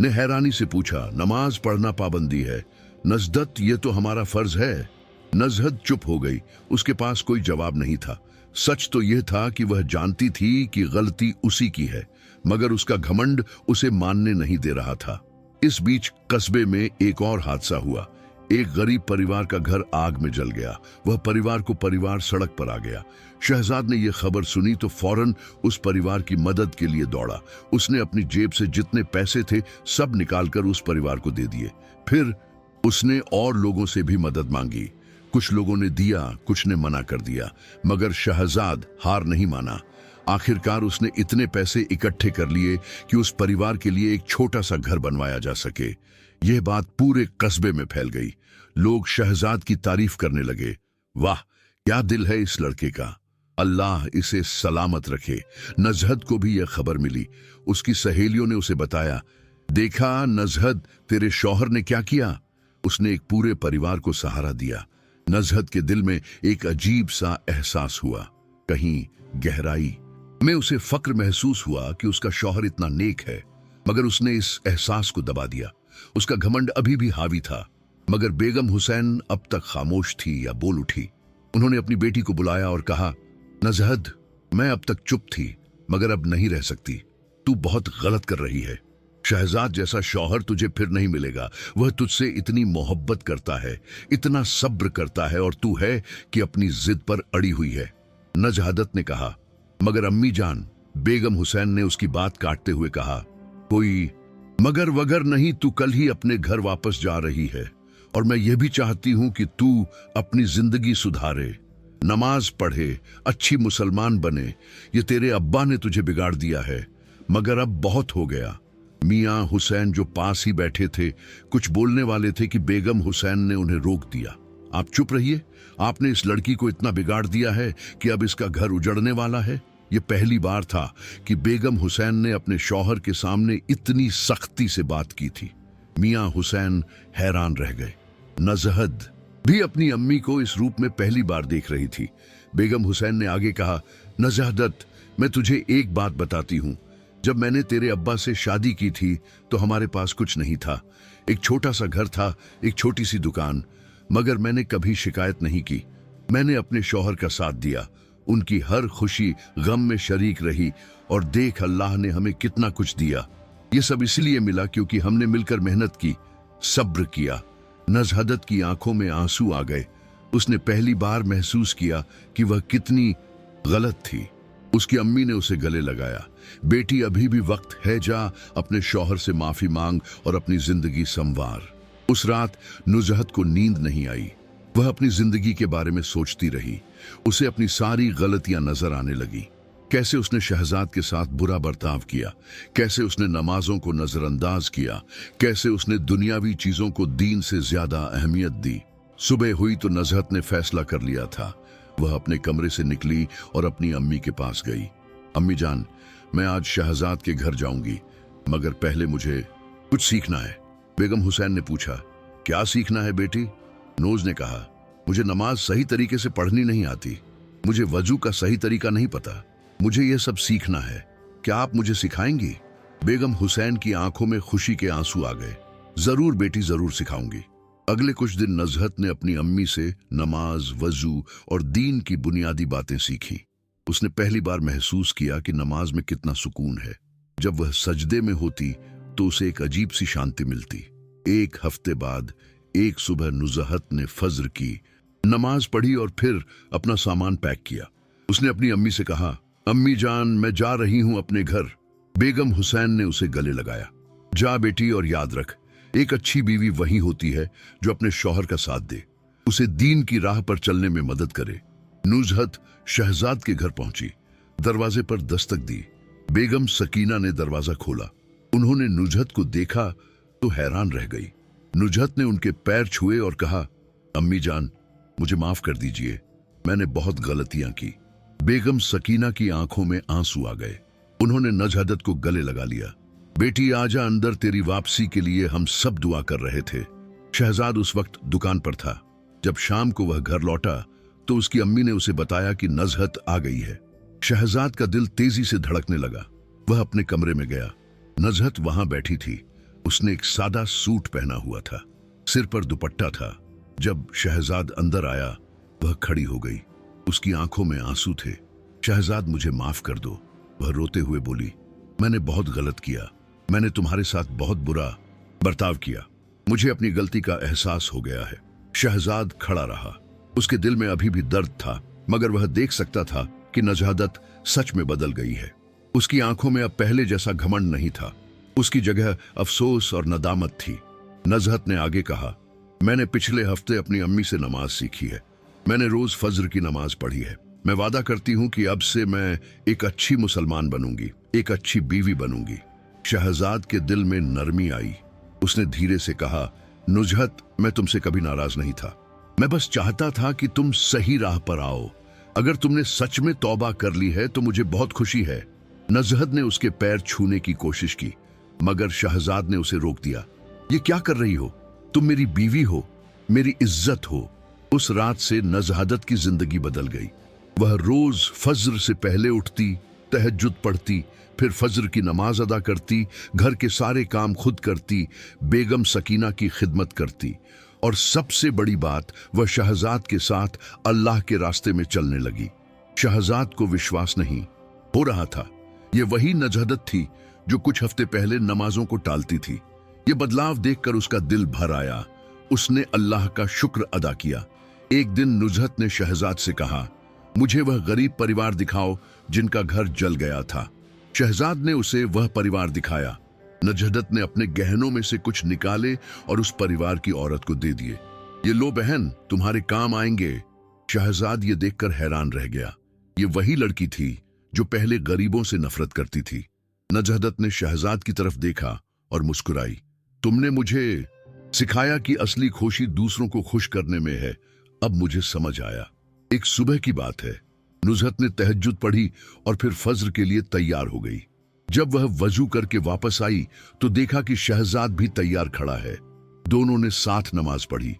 ने हैरानी से पूछा, नमाज पढ़ना पाबंदी है नजदत, ये तो हमारा फर्ज है। नजहत चुप हो गई, उसके पास कोई जवाब नहीं था। सच तो यह था कि वह जानती थी कि गलती उसी की है, मगर उसका घमंड उसे मानने नहीं दे रहा था। इस बीच कस्बे में एक और हादसा हुआ। एक गरीब परिवार का घर आग में जल गया। वह परिवार सड़क पर आ गया। शहजाद ने यह खबर सुनी तो फौरन उस परिवार की मदद के लिए दौड़ा। उसने अपनी जेब से जितने पैसे थे सब निकालकर उस परिवार को दे दिए। फिर उसने और लोगों से भी मदद मांगी। कुछ लोगों ने दिया, कुछ ने मना कर दिया, मगर शहजाद हार नहीं माना। आखिरकार उसने इतने पैसे इकट्ठे कर लिए कि उस परिवार के लिए एक छोटा सा घर बनवाया जा सके। यह बात पूरे कस्बे में फैल गई। लोग शहजाद की तारीफ करने लगे। वाह, क्या दिल है इस लड़के का, अल्लाह इसे सलामत रखे। नजहत को भी यह खबर मिली। उसकी सहेलियों ने उसे बताया, देखा नजहत, तेरे शौहर ने क्या किया। उसने एक पूरे परिवार को सहारा दिया। नजहत के दिल में एक अजीब सा एहसास हुआ, कहीं गहराई में उसे फक्र महसूस हुआ कि उसका शौहर इतना नेक है, मगर उसने इस एहसास को दबा दिया। उसका घमंड अभी भी हावी था, मगर बेगम हुसैन अब तक खामोश थी या बोल उठी। उन्होंने अपनी बेटी को बुलाया और कहा, नजहत, मैं अब तक चुप थी, मगर अब नहीं रह सकती। तू बहुत गलत कर रही है। शहजाद जैसा शौहर तुझे फिर नहीं मिलेगा। वह तुझसे इतनी मोहब्बत करता है, इतना सब्र करता है, और तू है कि अपनी जिद पर अड़ी हुई है। नजहत ने कहा, मगर अम्मी जान। बेगम हुसैन ने उसकी बात काटते हुए कहा, कोई मगर वगर नहीं, तू कल ही अपने घर वापस जा रही है, और मैं यह भी चाहती हूं कि तू अपनी जिंदगी सुधारे, नमाज पढ़े, अच्छी मुसलमान बने। ये तेरे अब्बा ने तुझे बिगाड़ दिया है, मगर अब बहुत हो गया। मियां हुसैन जो पास ही बैठे थे कुछ बोलने वाले थे कि बेगम हुसैन ने उन्हें रोक दिया। आप चुप रहिए, आपने इस लड़की को इतना बिगाड़ दिया है कि अब इसका घर उजड़ने वाला है। यह पहली बार था कि बेगम हुसैन ने अपने शौहर के सामने इतनी सख्ती से बात की थी। मियां हुसैन हैरान रह गए। नजहत भी अपनी अम्मी को इस रूप में पहली बार देख रही थी। बेगम हुसैन ने आगे कहा, नजहत, मैं तुझे एक बात बताती हूं। जब मैंने तेरे अब्बा से शादी की थी तो हमारे पास कुछ नहीं था। एक छोटा सा घर था, एक छोटी सी दुकान, मगर मैंने कभी शिकायत नहीं की। मैंने अपने शौहर का साथ दिया, उनकी हर खुशी गम में शरीक रही, और देख अल्लाह ने हमें कितना कुछ दिया। ये सब इसलिए मिला क्योंकि हमने मिलकर मेहनत की, सब्र किया। नजहत की आंखों में आंसू आ गए। उसने पहली बार महसूस किया कि वह कितनी गलत थी। उसकी अम्मी ने उसे गले लगाया, बेटी अभी भी वक्त है, जा अपने शौहर से माफी मांग और अपनी जिंदगी संवार। उस रात नुजहत को नींद नहीं आई। वह अपनी जिंदगी के बारे में सोचती रही। उसे अपनी सारी गलतियां नजर आने लगी। कैसे उसने शहजाद के साथ बुरा बर्ताव किया, कैसे उसने नमाजों को नजरअंदाज किया, कैसे उसने दुनियावी चीजों को दीन से ज्यादा अहमियत दी। सुबह हुई तो नजहत ने फैसला कर लिया था। वह अपने कमरे से निकली और अपनी अम्मी के पास गई। अम्मी जान, मैं आज शहजाद के घर जाऊंगी, मगर पहले मुझे कुछ सीखना है। बेगम हुसैन ने पूछा, क्या सीखना है बेटी? नूज ने कहा, मुझे नमाज सही तरीके से पढ़नी नहीं आती, मुझे वजू का सही तरीका नहीं पता, मुझे यह सब सीखना है। क्या आप मुझे सिखाएंगी? बेगम हुसैन की आंखों में खुशी के आंसू आ गए। जरूर बेटी, जरूर सिखाऊंगी। अगले कुछ दिन नजहत ने अपनी अम्मी से नमाज, वजू और दीन की बुनियादी बातें सीखी। उसने पहली बार महसूस किया कि नमाज में कितना सुकून है। जब वह सजदे में होती तो उसे एक अजीब सी शांति मिलती। एक हफ्ते बाद एक सुबह नुजहत ने फज्र की, नमाज पढ़ी और फिर अपना सामान पैक किया। उसने अपनी अम्मी से कहा, अम्मी जान, मैं जा रही हूं अपने घर। बेगम हुसैन ने उसे गले लगाया। जा बेटी, और याद रख, एक अच्छी बीवी वही होती है जो अपने शौहर का साथ दे, उसे दीन की राह पर चलने में मदद करे। नुजहत शहजाद के घर पहुंची। दरवाजे पर दस्तक दी। बेगम सकीना ने दरवाजा खोला। उन्होंने नुजहत को देखा तो हैरान रह गई। नुजहत ने उनके पैर छुए और कहा, अम्मी जान, मुझे माफ कर दीजिए, मैंने बहुत गलतियां की। बेगम सकीना की आंखों में आंसू आ गए। उन्होंने नजहत को गले लगा लिया। बेटी आजा अंदर, तेरी वापसी के लिए हम सब दुआ कर रहे थे। शहजाद उस वक्त दुकान पर था। जब शाम को वह घर लौटा तो उसकी अम्मी ने उसे बताया कि नजहत आ गई है। शहजाद का दिल तेजी से धड़कने लगा। वह अपने कमरे में गया। नजहत वहां बैठी थी। उसने एक सादा सूट पहना हुआ था, सिर पर दुपट्टा था। जब शहजाद अंदर आया, वह खड़ी हो गई। उसकी आंखों में आंसू थे। शहजाद, मुझे माफ कर दो, वह रोते हुए बोली। मैंने बहुत गलत किया, मैंने तुम्हारे साथ बहुत बुरा बर्ताव किया। मुझे अपनी गलती का एहसास हो गया है। शहजाद खड़ा रहा। उसके दिल में अभी भी दर्द था, मगर वह देख सकता था कि नजहदत सच में बदल गई है। उसकी आंखों में अब पहले जैसा घमंड नहीं था, उसकी जगह अफसोस और नदामत थी। नजहत ने आगे कहा, मैंने पिछले हफ्ते अपनी अम्मी से नमाज सीखी है। मैंने रोज फज्र की नमाज पढ़ी है। मैं वादा करती हूँ कि अब से मैं एक अच्छी मुसलमान बनूंगी, एक अच्छी बीवी बनूंगी। शहजाद के दिल में नरमी आई। उसने धीरे से कहा, नुजहत, मैं तुमसे कभी नाराज नहीं था। मैं बस चाहता था कि तुम सही राह पर आओ। अगर तुमने सच में तौबा कर ली है तो मुझे बहुत खुशी है। नजहत ने उसके पैर छूने की कोशिश की, मगर शहजाद ने उसे रोक दिया। ये क्या कर रही हो? तुम मेरी बीवी हो, मेरी इज्जत हो। उस रात से नजहत की जिंदगी बदल गई। वह रोज फज्र से पहले उठती, तहज्जुद पढ़ती, फिर फज्र की नमाज अदा करती, घर के सारे काम खुद करती, बेगम सकीना की खिदमत करती, और सबसे बड़ी बात, वह शहजाद के साथ अल्लाह के रास्ते में चलने लगी। शहजाद को विश्वास नहीं हो रहा था। ये वही नजहत थी जो कुछ हफ्ते पहले नमाजों को टालती थी। ये बदलाव देखकर उसका दिल भर आया। उसने अल्लाह का शुक्र अदा किया। एक दिन नुजहत ने शहजाद से कहा, मुझे वह गरीब परिवार दिखाओ जिनका घर जल गया था। शहजाद ने उसे वह परिवार दिखाया। नजहत ने अपने गहनों में से कुछ निकाले और उस परिवार की औरत को दे दिए। ये लो बहन, तुम्हारे काम आएंगे। शहजाद ये देखकर हैरान रह गया। ये वही लड़की थी जो पहले गरीबों से नफरत करती थी। नजहत ने शहजाद की तरफ देखा और मुस्कुराई। तुमने मुझे सिखाया कि असली खुशी दूसरों को खुश करने में है। अब मुझे समझ आया। एक सुबह की बात है। नुजहत ने तहज्जुद पढ़ी और फिर फज्र के लिए तैयार हो गई। जब वह वजू करके वापस आई तो देखा कि शहजाद भी तैयार खड़ा है। दोनों ने साथ नमाज पढ़ी।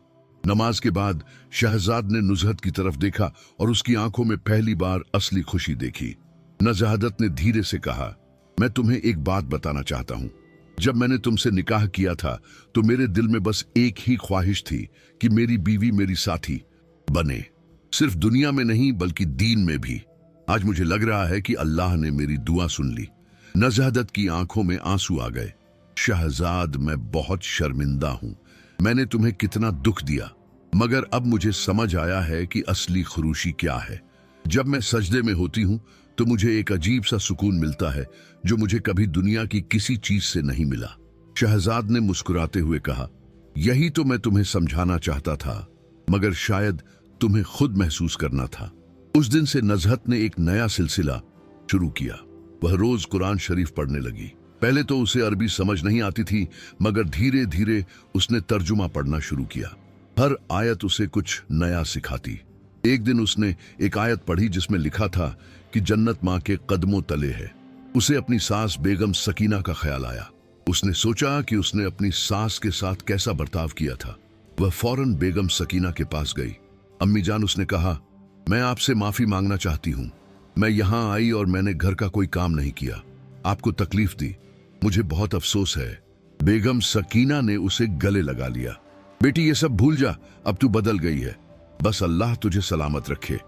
नमाज के बाद शहजाद ने नुजहत की तरफ देखा और उसकी आंखों में पहली बार असली खुशी देखी। नजहत ने धीरे से कहा, मैं तुम्हें एक बात बताना चाहता हूं। जब मैंने तुमसे निकाह किया था तो मेरे दिल में बस एक ही ख्वाहिश थी कि मेरी बीवी मेरी साथी बने, सिर्फ दुनिया में नहीं बल्कि दीन में भी। आज मुझे लग रहा है कि अल्लाह ने मेरी दुआ सुन ली। नजहत की आंखों में आंसू आ गए। शहजाद, मैं बहुत शर्मिंदा हूं। मैंने तुम्हें कितना दुख दिया, मगर अब मुझे समझ आया है कि असली खुशी क्या है। जब मैं सजदे में होती हूं तो मुझे एक अजीब सा सुकून मिलता है जो मुझे कभी दुनिया की किसी चीज से नहीं मिला। शहजाद ने मुस्कुराते हुए कहा, यही तो मैं तुम्हें समझाना चाहता था, मगर शायद तुम्हें खुद महसूस करना था। उस दिन से नजहत ने एक नया सिलसिला शुरू किया। वह रोज कुरान शरीफ पढ़ने लगी। पहले तो उसे अरबी समझ नहीं आती थी, मगर धीरे धीरे उसने तर्जुमा पढ़ना शुरू किया। हर आयत उसे कुछ नया सिखाती। एक दिन उसने एक आयत पढ़ी जिसमें लिखा था कि जन्नत मां के कदमों तले है। उसे अपनी सास बेगम सकीना का ख्याल आया। उसने सोचा कि उसने अपनी सास के साथ कैसा बर्ताव किया था। वह फौरन बेगम सकीना के पास गई। अम्मी जान, उसने कहा, मैं आपसे माफी मांगना चाहती हूँ। मैं यहाँ आई और मैंने घर का कोई काम नहीं किया, आपको तकलीफ दी। मुझे बहुत अफसोस है। बेगम सकीना ने उसे गले लगा लिया। बेटी, ये सब भूल जा, अब तू बदल गई है। बस अल्लाह तुझे सलामत रखे।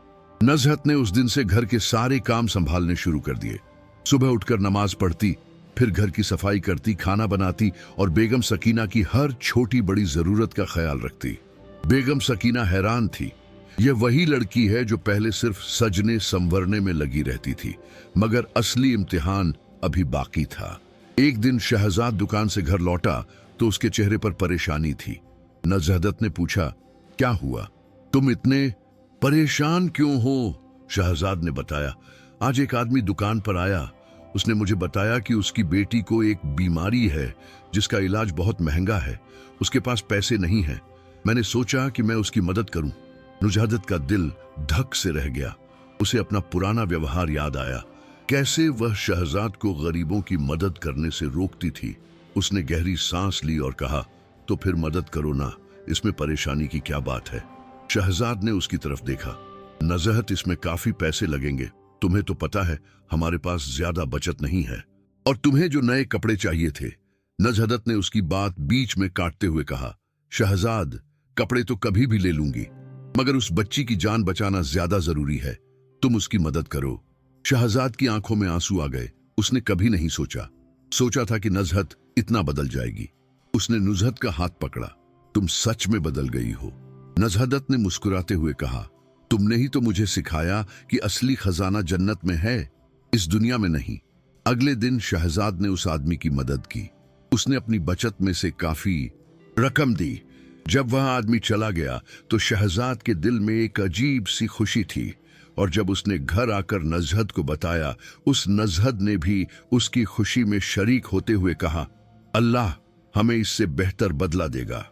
नजहत ने उस दिन से घर के सारे काम संभालने शुरू कर दिए। सुबह उठकर नमाज पढ़ती, फिर घर की सफाई करती, खाना बनाती और बेगम सकीना की हर छोटी बड़ी जरूरत का ख्याल रखती। बेगम सकीना हैरान थी। यह वही लड़की है जो पहले सिर्फ सजने संवरने में लगी रहती थी, मगर असली इम्तिहान अभी बाकी था। एक दिन शहजाद दुकान से घर लौटा तो उसके चेहरे पर परेशानी थी। नजहत ने पूछा, क्या हुआ? तुम इतने परेशान क्यों हो? शहजाद ने बताया, आज एक आदमी दुकान पर आया। उसने मुझे बताया कि उसकी बेटी को एक बीमारी है जिसका इलाज बहुत महंगा है। उसके पास पैसे नहीं हैं। मैंने सोचा कि मैं उसकी मदद करूं। नुजहत का दिल धक से रह गया। उसे अपना पुराना व्यवहार याद आया, कैसे वह शहजाद को गरीबों की मदद करने से रोकती थी। उसने गहरी सांस ली और कहा, तो फिर मदद करो ना, इसमें परेशानी की क्या बात है? शहजाद ने उसकी तरफ देखा। नजहत, इसमें काफी पैसे लगेंगे। तुम्हें तो पता है हमारे पास ज्यादा बचत नहीं है, और तुम्हें जो नए कपड़े चाहिए थे नजहदत ने उसकी बात बीच में काटते हुए कहा, शहजाद, कपड़े तो कभी भी ले लूंगी, मगर उस बच्ची की जान बचाना ज्यादा जरूरी है। तुम उसकी मदद करो। शहजाद की आंखों में आंसू आ गए। उसने कभी नहीं सोचा था कि नजहत इतना बदल जाएगी। उसने नुजहत का हाथ पकड़ा। तुम सच में बदल गई हो। नजहदत ने मुस्कुराते हुए कहा, तुमने ही तो मुझे सिखाया कि असली खजाना जन्नत में है, इस दुनिया में नहीं। अगले दिन शहजाद ने उस आदमी की मदद की। उसने अपनी बचत में से काफी रकम दी। जब वह आदमी चला गया तो शहजाद के दिल में एक अजीब सी खुशी थी, और जब उसने घर आकर नजहत को बताया, उस नजहत ने भी उसकी खुशी में शरीक होते हुए कहा, अल्लाह हमें इससे बेहतर बदला देगा।